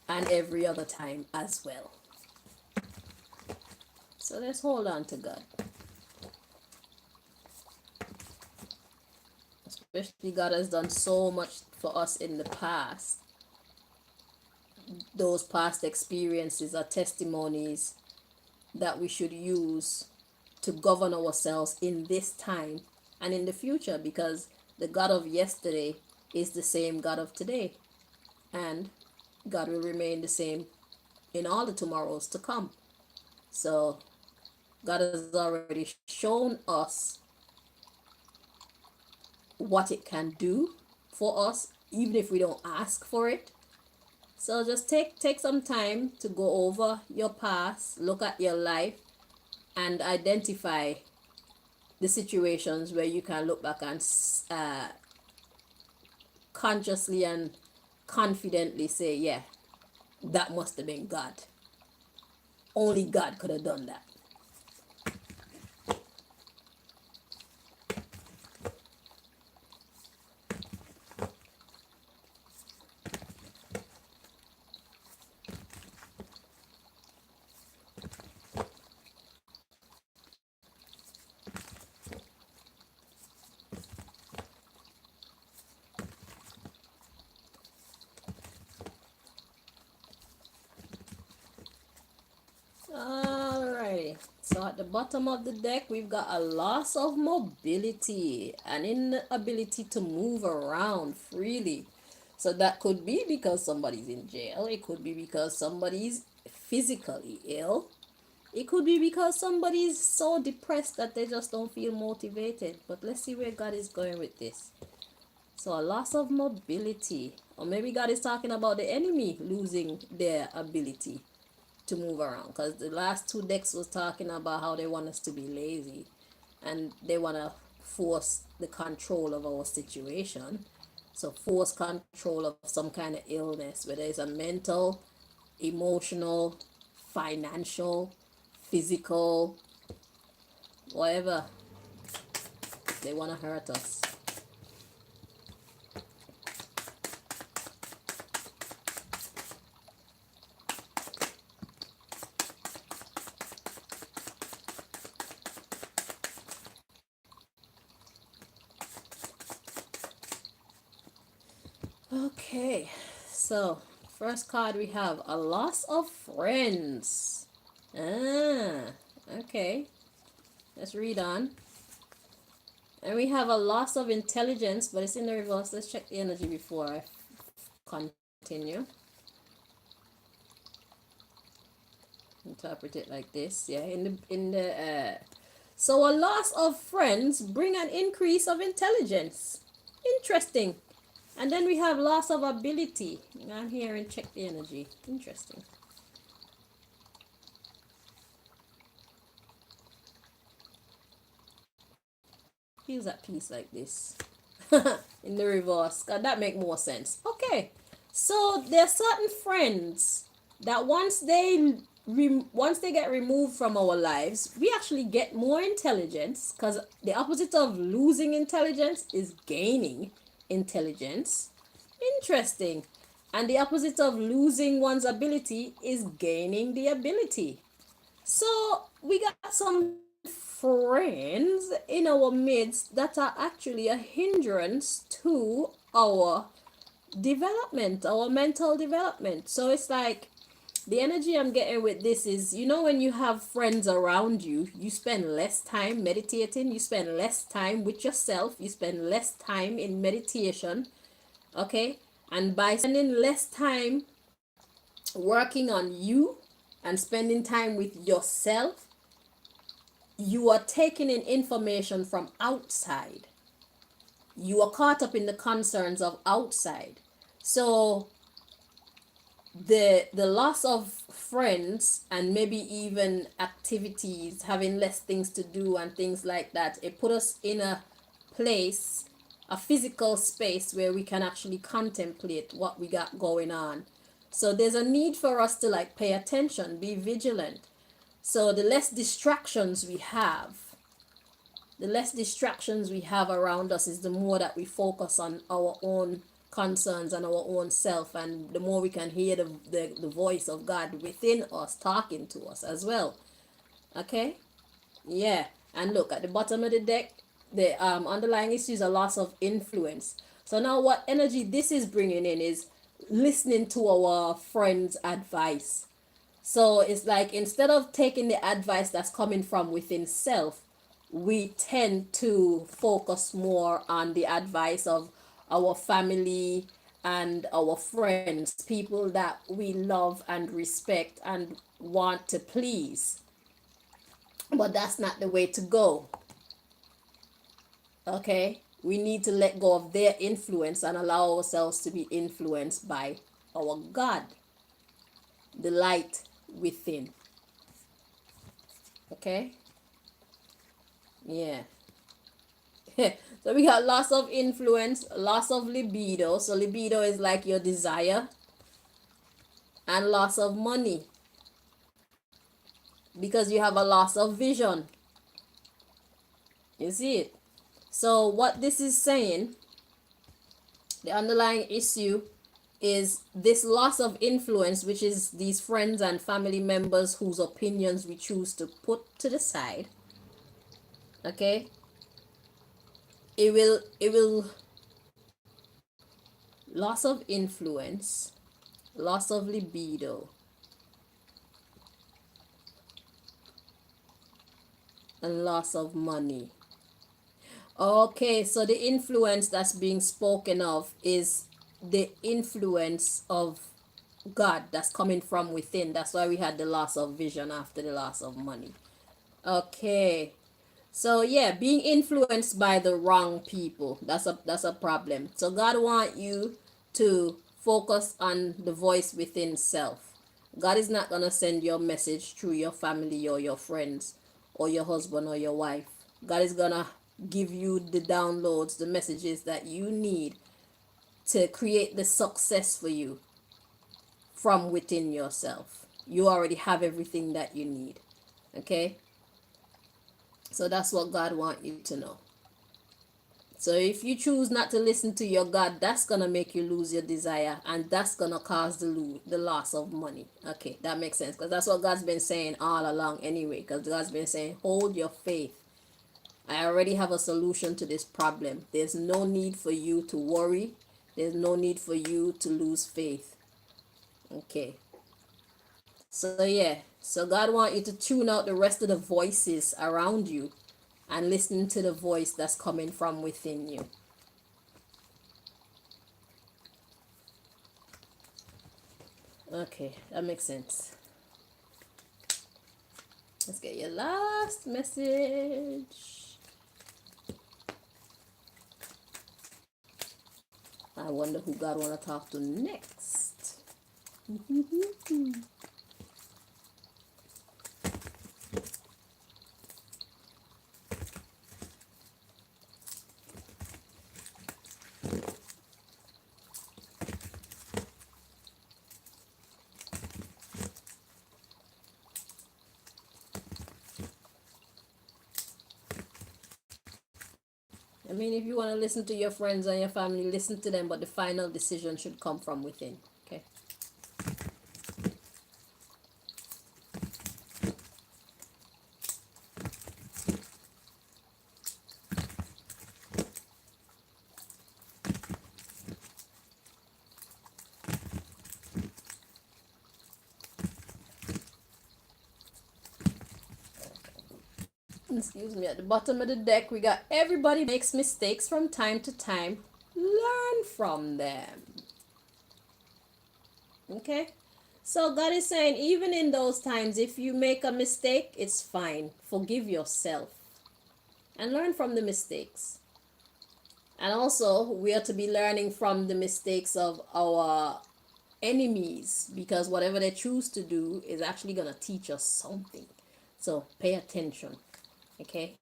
Speaker 1: and every other time as well. So let's hold on to God. Especially God has done so much for us in the past. Those past experiences are testimonies that we should use to govern ourselves in this time and in the future, because the God of yesterday is the same God of today, and God will remain the same in all the tomorrows to come. So God has already shown us what it can do for us, even if we don't ask for it. So just take some time to go over your past, look at your life, and identify the situations where you can look back and consciously and confidently say, yeah, that must have been God. Only God could have done that. Alrighty. So at the bottom of the deck, we've got a loss of mobility, an inability to move around freely. So that could be because somebody's in jail. It could be because somebody's physically ill. It could be because somebody's so depressed that they just don't feel motivated. But let's see where God is going with this. So a loss of mobility. Or maybe God is talking about the enemy losing their ability to move around, because the last two decks was talking about how they want us to be lazy and they want to force the control of our situation. So force control of some kind of illness, whether it's a mental, emotional, financial, physical, whatever. They want to hurt us. Okay, so first card we have a loss of friends. Okay, let's read on. And we have a loss of intelligence, but it's in the reverse. Let's check the energy before I continue. Interpret it like this. Yeah, so a loss of friends bring an increase of intelligence. Interesting. And then we have loss of ability. I'm here and check the energy. Interesting. Feels at peace like this. In the reverse. That make more sense. Okay. So there are certain friends that once they get removed from our lives, we actually get more intelligence, because the opposite of losing intelligence is gaining intelligence. Interesting. And the opposite of losing one's ability is gaining the ability. So we got some friends in our midst that are actually a hindrance to our development, our mental development. So it's like the energy I'm getting with this is, when you have friends around you, you spend less time meditating, you spend less time with yourself, you spend less time in meditation, okay? And by spending less time working on you and spending time with yourself, you are taking in information from outside. You are caught up in the concerns of outside. So the loss of friends and maybe even activities, having less things to do and things like that, it put us in a place, a physical space where we can actually contemplate what we got going on. So there's a need for us to like pay attention, be vigilant. So the less distractions we have, around us, is the more that we focus on our own concerns and our own self, and the more we can hear the voice of God within us talking to us as well. Okay? Yeah. And look at the bottom of the deck, the underlying issue is a loss of influence. So now what energy this is bringing in is listening to our friends' advice. So it's like, instead of taking the advice that's coming from within self, we tend to focus more on the advice of our family and our friends, people that we love and respect and want to please. But that's not the way to go. Okay? We need to let go of their influence and allow ourselves to be influenced by our God, the light within. Okay? Yeah. So we got loss of influence, loss of libido. So libido is like your desire, and loss of money, because you have a loss of vision. You see it? So what this is saying, the underlying issue is this loss of influence, which is these friends and family members whose opinions we choose to put to the side. Okay? It will loss of influence, loss of libido, and loss of money. Okay, so the influence that's being spoken of is the influence of God that's coming from within. That's why we had the loss of vision after the loss of money. Okay. So yeah, being influenced by the wrong people, that's a problem. So God want you to focus on the voice within self. God is not gonna send your message through your family or your friends or your husband or your wife. God is gonna give you the downloads, the messages that you need to create the success for you from within yourself. You already have everything that you need. Okay? So that's what God wants you to know. So if you choose not to listen to your God, that's gonna make you lose your desire, and that's gonna cause the loss of money. Okay, that makes sense, because that's what God's been saying all along anyway. Because God's been saying, hold your faith. I already have a solution to this problem. There's no need for you to worry. There's no need for you to lose faith. Okay. So yeah. So God wants you to tune out the rest of the voices around you and listen to the voice that's coming from within you. Okay, that makes sense. Let's get your last message. I wonder who God want to talk to next. I mean, if you want to listen to your friends and your family, listen to them, but the final decision should come from within. Okay. Excuse me. At the bottom of the deck, we got everybody makes mistakes from time to time. Learn from them. Okay. So God is saying, even in those times, if you make a mistake, it's fine. Forgive yourself and learn from the mistakes. And also, we are to be learning from the mistakes of our enemies, because whatever they choose to do is actually going to teach us something. So pay attention. Okay.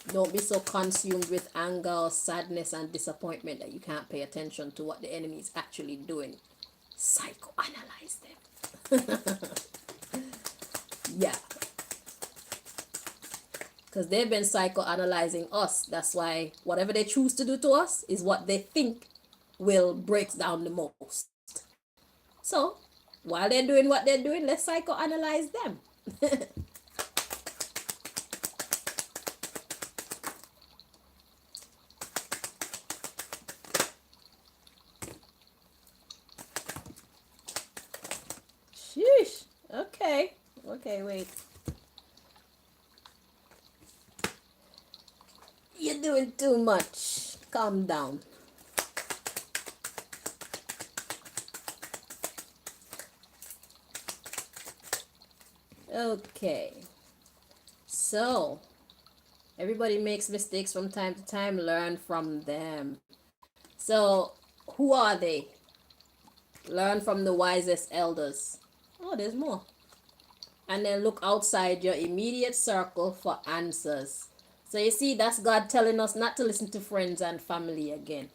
Speaker 1: Don't be so consumed with anger or sadness and disappointment that you can't pay attention to what the enemy is actually doing. Psychoanalyze them. Yeah. Because they've been psychoanalyzing us. That's why whatever they choose to do to us is what they think will break down the most. So, while they're doing what they're doing, let's psychoanalyze them. Sheesh. Okay. Okay, wait. You're doing too much. Calm down. Okay. So, everybody makes mistakes from time to time. Learn from them. So, who are they? Learn from the wisest elders. Oh, there's more. And then look outside your immediate circle for answers. So you see, that's God telling us not to listen to friends and family again.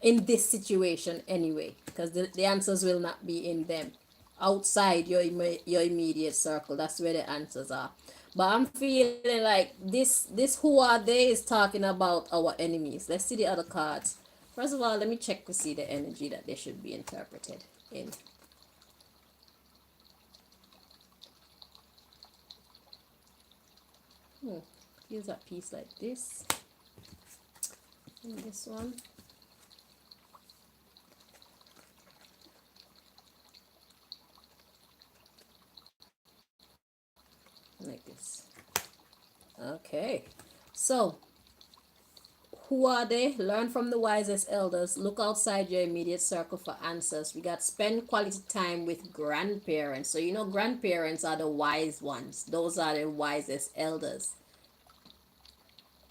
Speaker 1: In this situation anyway. Because the answers will not be in them. Outside your immediate circle. That's where the answers are. But I'm feeling like this who are they is talking about our enemies. Let's see the other cards. First of all, let me check to see the energy that they should be interpreted in. Here's a piece like this. And this one. Like this. Okay. So, who are they? Learn from the wisest elders. Look outside your immediate circle for answers. We got spend quality time with grandparents. So, you know, grandparents are the wise ones. Those are the wisest elders.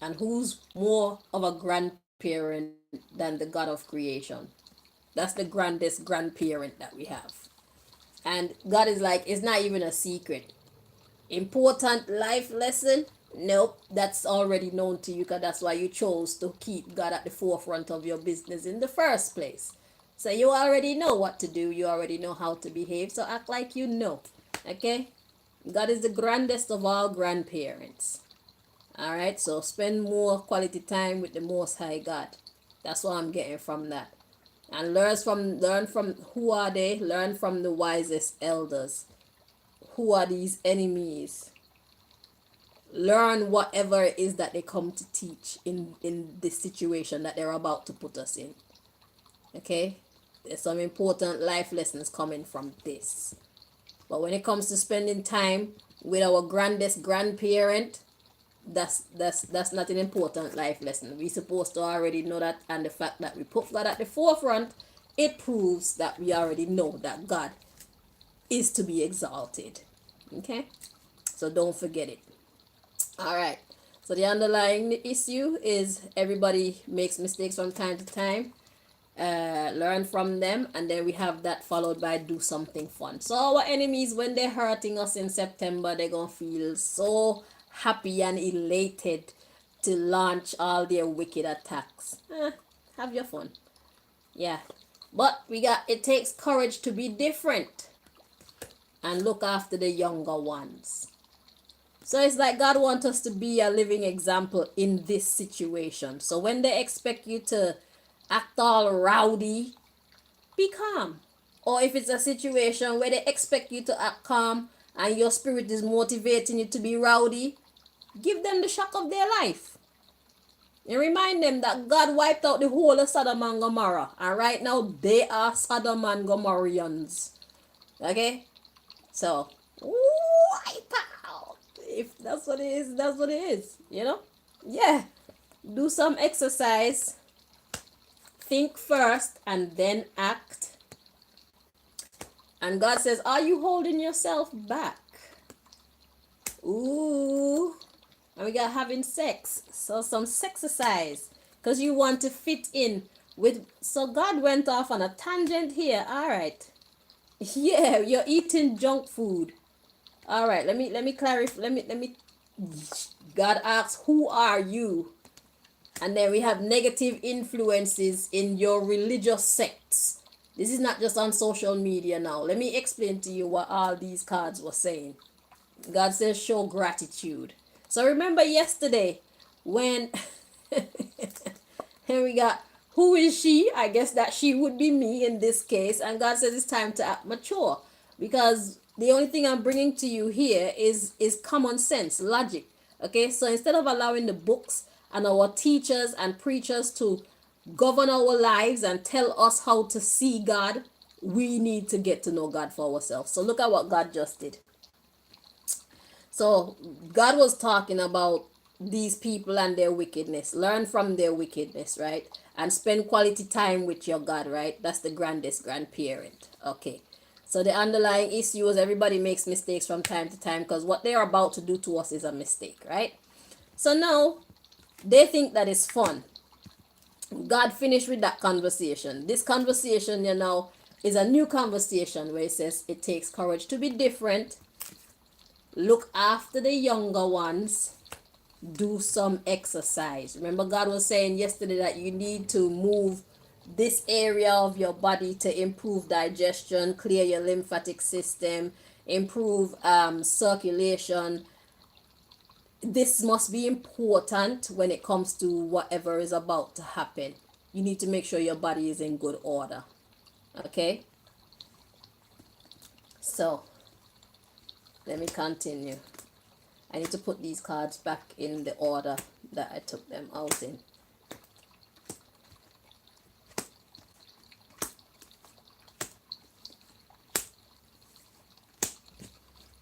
Speaker 1: And who's more of a grandparent than the God of creation? That's the grandest grandparent that we have. And God is like, it's not even a secret. Important life lesson? Nope, that's already known to you, because that's why you chose to keep God at the forefront of your business in the first place. So you already know what to do, you already know how to behave, so act like you know. Okay? God is the grandest of all grandparents. Alright, so spend more quality time with the Most High God. That's what I'm getting from that. And learn from who are they? Learn from the wisest elders. Who are these enemies? learn whatever it is that they come to teach in this situation that they're about to put us in. Okay, there's some important life lessons coming from this. But when it comes to spending time with our grandest grandparent, that's not an important life lesson. We're supposed to already know that, and the fact that we put God at the forefront, it proves that we already know that God is to be exalted. Okay, so don't forget it. All right, so the underlying issue is everybody makes mistakes from time to time. Learn from them, and then we have that followed by do something fun. So our enemies, when they're hurting us in September, they're gonna feel so happy and elated to launch all their wicked attacks. Have your fun. Yeah, but it takes courage to be different and look after the younger ones. So it's like God wants us to be a living example in this situation. So when they expect you to act all rowdy, be calm. Or if it's a situation where they expect you to act calm and your spirit is motivating you to be rowdy, give them the shock of their life. And remind them that God wiped out the whole of Sodom and Gomorrah. And right now, they are Sodom and Gomorrahans. Okay? So, wipe out. If that's what it is, that's what it is. You know? Yeah. Do some exercise. Think first and then act. And God says, are you holding yourself back? Ooh. And we got having sex. So some sexercise. Because you want to fit in with. So God went off on a tangent here. All right. Yeah, you're eating junk food. All right. Let me clarify. Let me. God asks, who are you? And then we have negative influences in your religious sects. This is not just on social media now. Let me explain to you what all these cards were saying. God says show gratitude. So remember yesterday when here we got, who is she? I guess that she would be me in this case. And God says it's time to act mature. Because the only thing I'm bringing to you here is common sense, logic. Okay, so instead of allowing the books and our teachers and preachers to govern our lives and tell us how to see God, we need to get to know God for ourselves. So look at what God just did. So God was talking about these people and their wickedness. Learn from their wickedness, right? And spend quality time with your God, right? That's the grandest grandparent. Okay. So the underlying issue is everybody makes mistakes from time to time because what they are about to do to us is a mistake, right? So now they think that it's fun. God finished with that conversation. This conversation, you know, is a new conversation where it says it takes courage to be different. Look after the younger ones. Do some exercise. Remember, God was saying yesterday that you need to move this area of your body to improve digestion, clear your lymphatic system, improve circulation. This must be important when it comes to whatever is about to happen. You need to make sure your body is in good order. Okay? So, let me continue. I need to put these cards back in the order that I took them out in.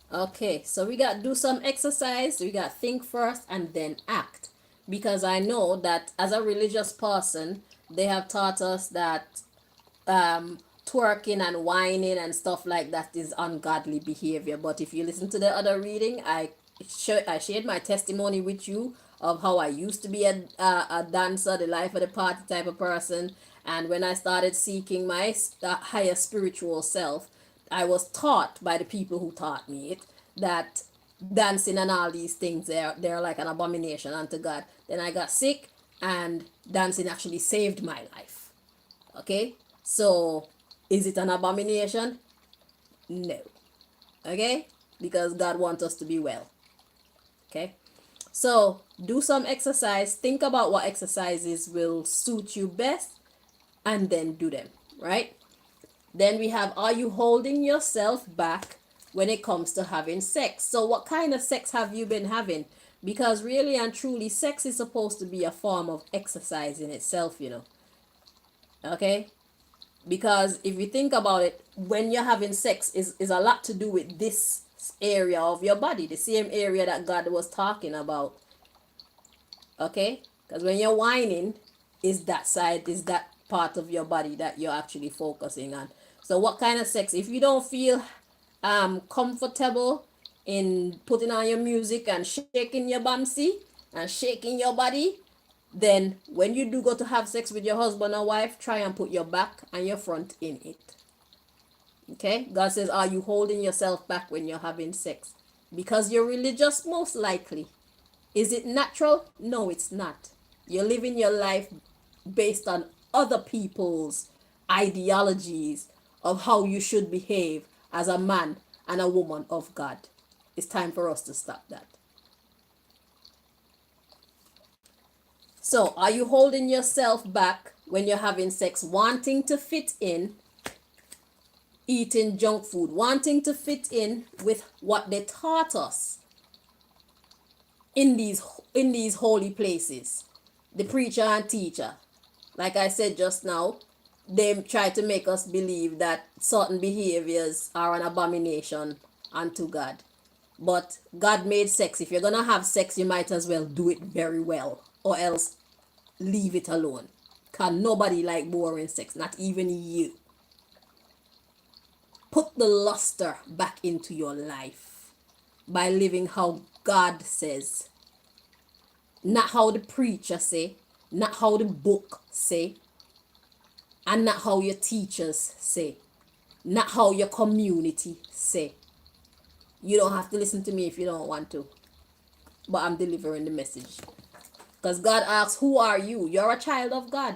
Speaker 1: Okay, so we got do some exercise, we got think first and then act. Because I know that as a religious person, they have taught us that twerking and whining and stuff like that is ungodly behavior. But if you listen to the other reading, I shared my testimony with you of how I used to be a dancer, the life of the party type of person. And when I started seeking my higher spiritual self, I was taught by the people who taught me it that dancing and all these things, they're like an abomination unto God. Then I got sick and dancing actually saved my life. Okay? So, is it an abomination? No. Okay? Because God wants us to be well. Okay? So, do some exercise. Think about what exercises will suit you best and then do them. Right? Then we have, are you holding yourself back when it comes to having sex? So what kind of sex have you been having? Because really and truly, sex is supposed to be a form of exercise in itself, you know. Okay? Because if you think about it, when you're having sex is a lot to do with this area of your body, the same area that God was talking about. Okay? Because when you're whining, is that side, is that part of your body that you're actually focusing on. So what kind of sex? If you don't feel comfortable in putting on your music and shaking your bumsy and shaking your body, then when you do go to have sex with your husband or wife, try and put your back and your front in it. Okay? God says, are you holding yourself back when you're having sex? Because you're religious, most likely. Is it natural? No, it's not. You're living your life based on other people's ideologies of how you should behave as a man and a woman of God. It's time for us to stop that. So, are you holding yourself back when you're having sex, wanting to fit in, eating junk food, wanting to fit in with what they taught us in these holy places? The preacher and teacher, like I said just now, they try to make us believe that certain behaviors are an abomination unto God. But God made sex. If you're gonna have sex, you might as well do it very well, or else leave it alone. Cause nobody like boring sex, not even you. Put the luster back into your life by living how God says, not how the preacher say, not how the book say, and not how your teachers say, not how your community say. You don't have to listen to me if you don't want to, but I'm delivering the message. Because God asks, who are you? You're a child of God.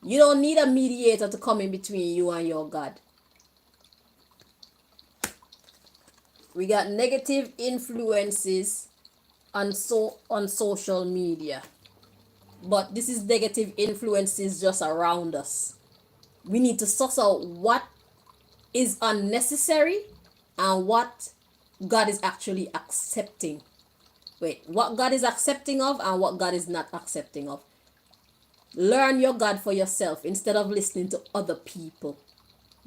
Speaker 1: You don't need a mediator to come in between you and your God. We got negative influences on social media. But this is negative influences just around us. We need to suss out what is unnecessary and what God is actually accepting. Wait, what God is accepting of and what God is not accepting of. Learn your God for yourself instead of listening to other people.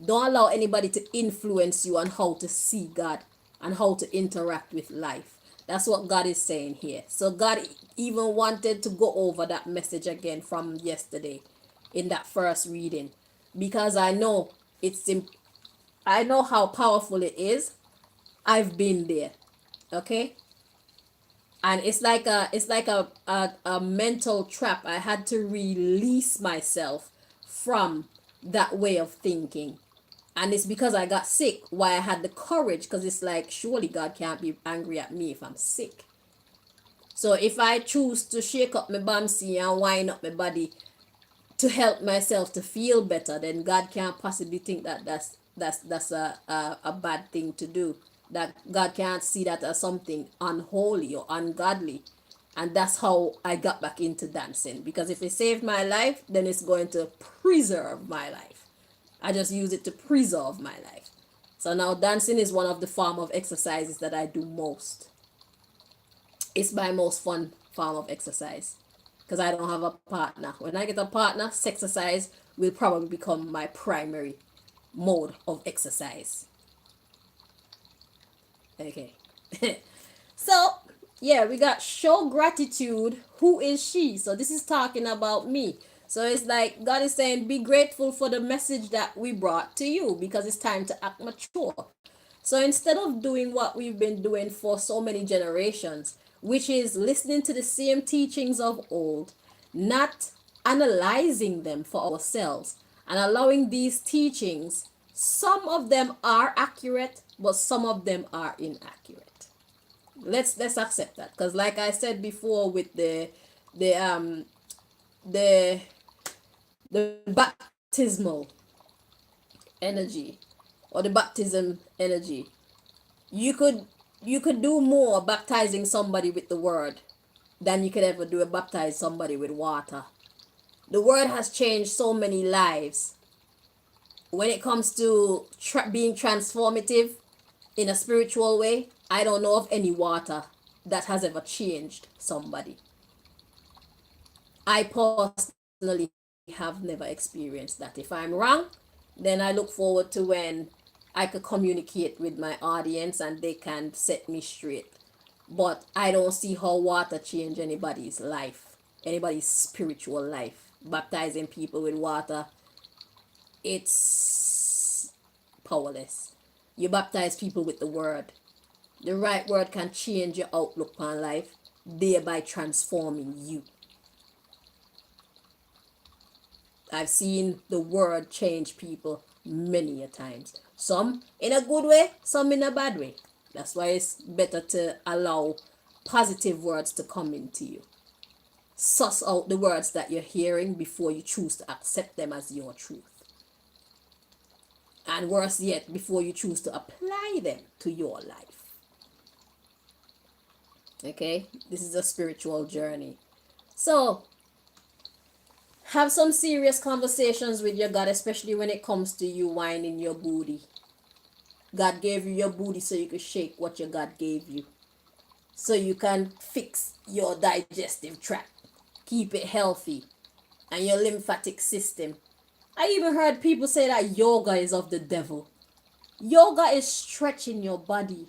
Speaker 1: Don't allow anybody to influence you on how to see God and how to interact with life. That's what God is saying here. So God even wanted to go over that message again from yesterday in that first reading, because I know I know how powerful it is. I've been there. Okay? And it's like a mental trap. I had to release myself from that way of thinking. And it's because I got sick why I had the courage, because it's like, surely God can't be angry at me if I'm sick. So if I choose to shake up my bumsy and wind up my body to help myself to feel better, then God can't possibly think that that's a bad thing to do. That God can't see that as something unholy or ungodly. And that's how I got back into dancing. Because if it saved my life, then it's going to preserve my life. I just use it to preserve my life. So now dancing is one of the form of exercises that I do most. It's my most fun form of exercise because I don't have a partner. When I get a partner, sexercise will probably become my primary mode of exercise. Okay. So, yeah, we got show gratitude. Who is she? So, this is talking about me. So, it's like God is saying, be grateful for the message that we brought to you because it's time to act mature. So, instead of doing what we've been doing for so many generations, which is listening to the same teachings of old, not analyzing them for ourselves, and allowing these teachings, some of them are accurate, but some of them are inaccurate. Let's accept that, because like I said before with the the the baptismal energy or the baptism energy, you could do more baptizing somebody with the word than you could ever do a baptize somebody with water. The word has changed so many lives. When it comes to being transformative in a spiritual way, I don't know of any water that has ever changed somebody. I personally have never experienced that. If I'm wrong, then I look forward to when I could communicate with my audience and they can set me straight. But I don't see how water change anybody's life, anybody's spiritual life. Baptizing people with water, it's powerless. You baptize people with the word. The right word can change your outlook on life, thereby transforming you. I've seen the word change people many a times. Some in a good way, some in a bad way. That's why it's better to allow positive words to come into you. Suss out the words that you're hearing before you choose to accept them as your truth. And worse yet, before you choose to apply them to your life. Okay? This is a spiritual journey. So, have some serious conversations with your God, especially when it comes to you whining your booty. God gave you your booty so you could shake what your God gave you. So you can fix your digestive tract, keep it healthy, and your lymphatic system. I even heard people say that yoga is of the devil. Yoga is stretching your body.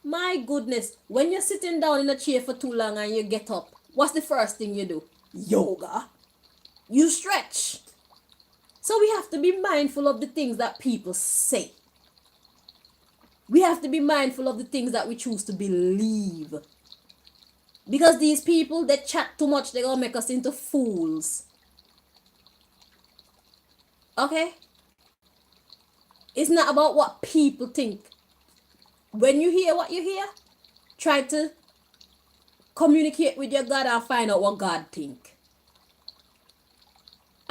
Speaker 1: My goodness, when you're sitting down in a chair for too long and you get up, what's the first thing you do? Yoga. You stretch. So we have to be mindful of the things that people say. We have to be mindful of the things that we choose to believe. Because these people, they chat too much, they're going to make us into fools. Okay? It's not about what people think. When you hear what you hear, try to communicate with your God and find out what God think.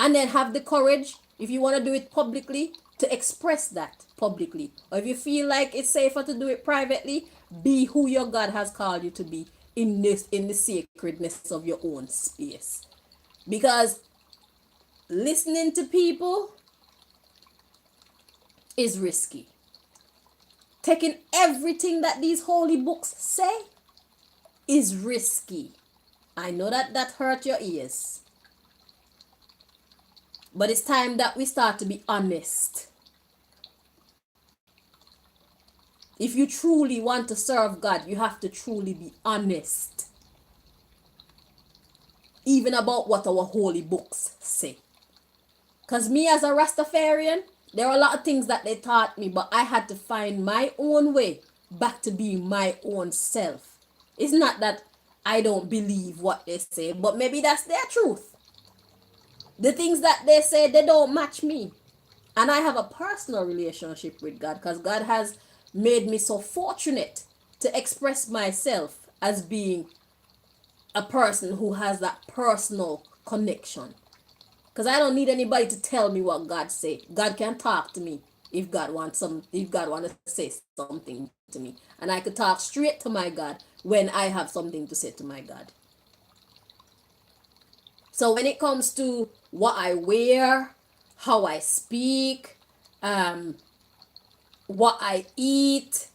Speaker 1: And then have the courage, if you want to do it publicly, to express that publicly. Or if you feel like it's safer to do it privately, be who your God has called you to be in the sacredness of your own space. Because listening to people is risky. Taking everything that these holy books say is risky. I know that hurt your ears. But it's time that we start to be honest. If you truly want to serve God, you have to truly be honest. Even about what our holy books say. Because me as a Rastafarian, there are a lot of things that they taught me, but I had to find my own way back to being my own self. It's not that I don't believe what they say, but maybe that's their truth. The things that they say, they don't match me. And I have a personal relationship with God because God has made me so fortunate to express myself as being a person who has that personal connection. Because I don't need anybody to tell me what God say. God can talk to me if God wants to say something to me. And I could talk straight to my God when I have something to say to my God. So when it comes to what I wear, how I speak, what I eat,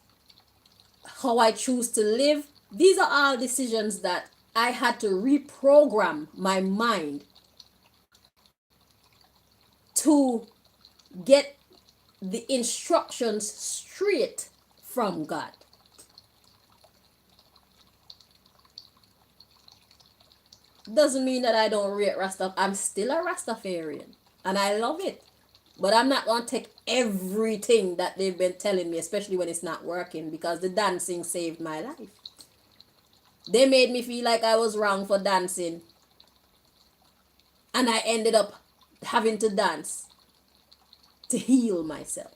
Speaker 1: how I choose to live, these are all decisions that I had to reprogram my mind to get the instructions straight from God. Doesn't mean that I don't rate Rastaf. I'm still a Rastafarian and I love it. But I'm not going to take everything that they've been telling me, especially when it's not working, because the dancing saved my life. They made me feel like I was wrong for dancing. And I ended up having to dance to heal myself.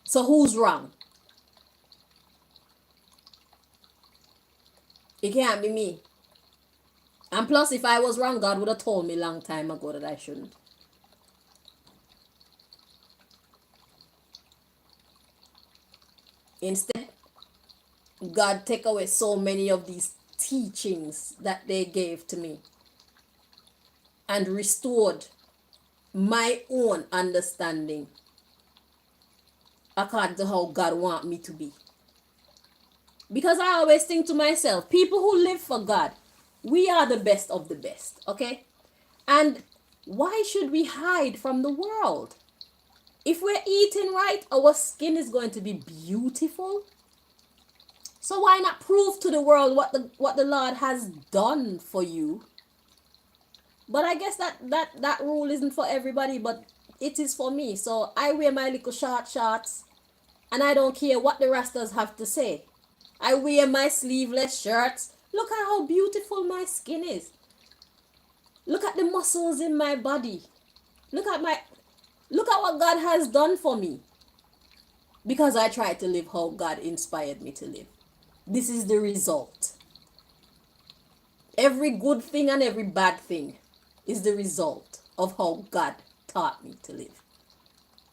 Speaker 1: So who's wrong? It can't be me. And plus, if I was wrong, God would have told me a long time ago that I shouldn't. Instead, God take away so many of these teachings that they gave to me and restored my own understanding according to how God want me to be. Because I always think to myself, people who live for God, we are the best of the best, okay? And why should we hide from the world? If we're eating right, our skin is going to be beautiful. So why not prove to the world what the Lord has done for you? But I guess that rule isn't for everybody, but it is for me. So I wear my little short shorts and I don't care what the Rastas have to say. I wear my sleeveless shirts. Look at how beautiful my skin is. Look at the muscles in my body. Look at what God has done for me. Because I tried to live how God inspired me to live. This is the result. Every good thing and every bad thing is the result of how God taught me to live.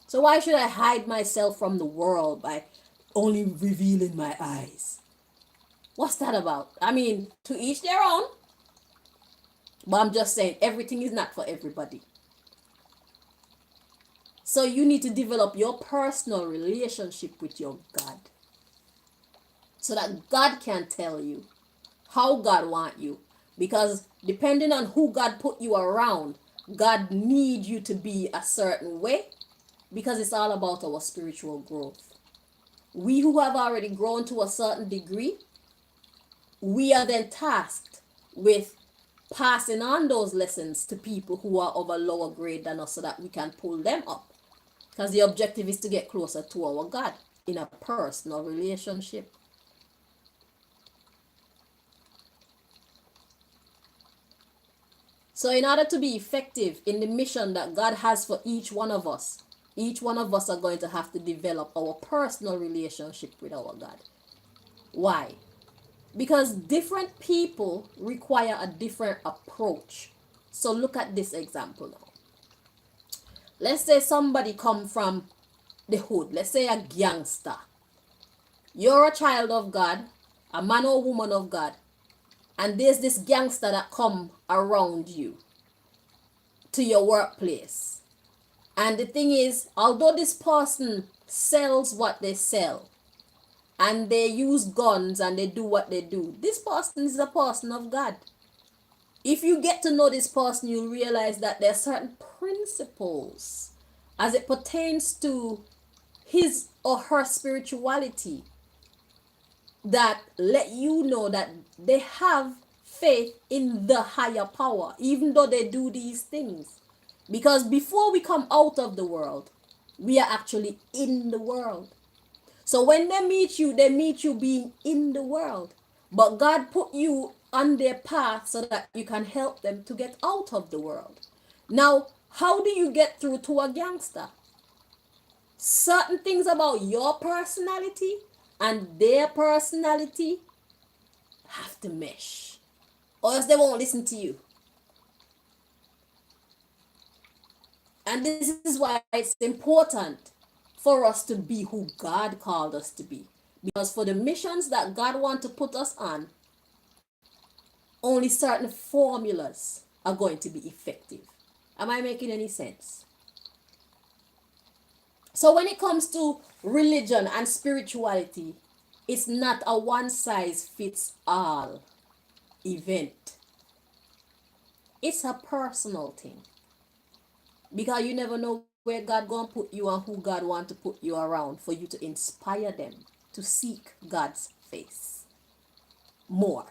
Speaker 1: So why should I hide myself from the world by only revealing my eyes? What's that about? I mean, to each their own. But I'm just saying, everything is not for everybody. So you need to develop your personal relationship with your God. So that God can tell you how God wants you. Because depending on who God put you around, God needs you to be a certain way. Because it's all about our spiritual growth. We who have already grown to a certain degree, we are then tasked with passing on those lessons to people who are of a lower grade than us so that we can pull them up. Because the objective is to get closer to our God in a personal relationship. So in order to be effective in the mission that God has for each one of us are going to have to develop our personal relationship with our God. Why? Because different people require a different approach. So look at this example now. Let's say somebody come from the hood. Let's say a gangster. You're a child of God, a man or woman of God, and there's this gangster that come around you to your workplace. And the thing is, although this person sells what they sell, and they use guns and they do what they do, this person is a person of God. If you get to know this person, you'll realize that there are certain principles as it pertains to his or her spirituality that let you know that they have faith in the higher power, even though they do these things. Because before we come out of the world, we are actually in the world. So when they meet you being in the world. But God put you on their path so that you can help them to get out of the world. Now, how do you get through to a gangster? Certain things about your personality and their personality have to mesh, or else they won't listen to you. And this is why it's important for us to be who God called us to be. Because for the missions that God wants to put us on, only certain formulas are going to be effective. Am I making any sense? So when it comes to religion and spirituality, it's not a one size fits all event. It's a personal thing. Because you never know where God gonna put you and who God want to put you around for you to inspire them to seek God's face more.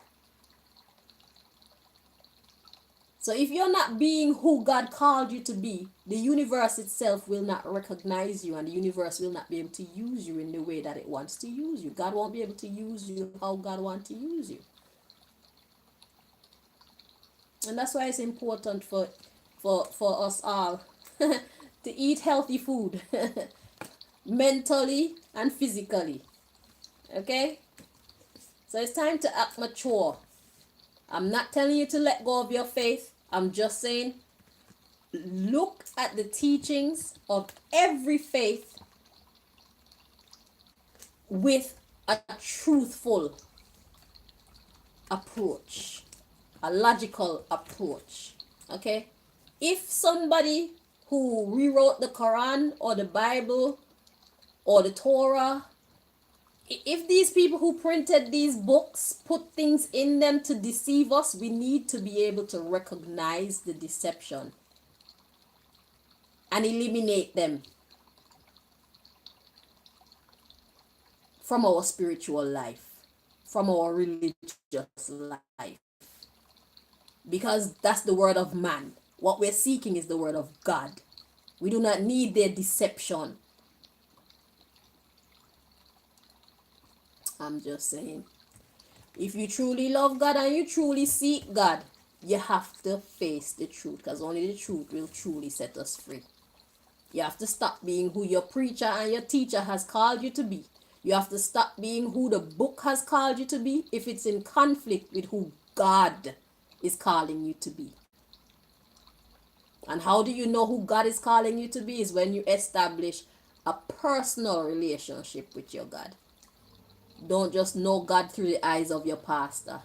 Speaker 1: So if you're not being who God called you to be, the universe itself will not recognize you, and the universe will not be able to use you in the way that it wants to use you. God won't be able to use you how God wants to use you. And that's why it's important for us all to eat healthy food mentally and physically. Okay? So it's time to act mature. I'm not telling you to let go of your faith. I'm just saying look at the teachings of every faith with a truthful approach, a logical approach. Okay? If somebody who rewrote the Quran or the Bible or the Torah, if these people who printed these books put things in them to deceive us, we need to be able to recognize the deception and eliminate them from our spiritual life, from our religious life. Because that's the word of man. What we're seeking is the word of God. We do not need their deception. I'm just saying. If you truly love God and you truly seek God, you have to face the truth, because only the truth will truly set us free. You have to stop being who your preacher and your teacher has called you to be. You have to stop being who the book has called you to be if it's in conflict with who God is calling you to be. And how do you know who God is calling you to be? Is when you establish a personal relationship with your God. Don't just know God through the eyes of your pastor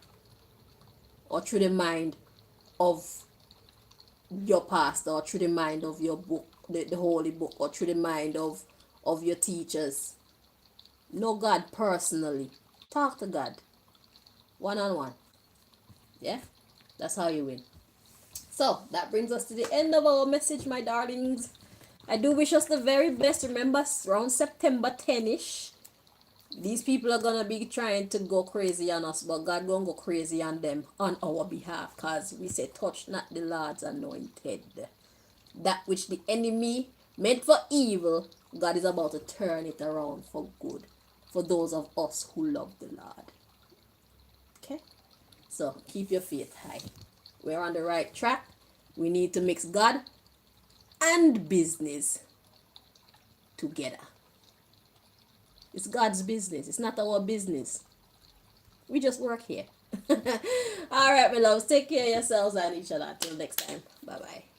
Speaker 1: or through the mind of your pastor or through the mind of your book, the holy book, or through the mind of your teachers. Know God personally. Talk to God one-on-one. Yeah, that's how you win. So that brings us to the end of our message, my darlings. I do wish us the very best. Remember, around September 10ish, these people are gonna be trying to go crazy on us, but God gonna go crazy on them on our behalf, because we say, touch not the Lord's anointed. That which the enemy meant for evil, God is about to turn it around for good, for those of us who love the Lord. Okay, so keep your faith high. We're on the right track. We need to mix God and business together. It's God's business. It's not our business. We just work here. All right, my loves. Take care of yourselves and each other. Until next time. Bye-bye.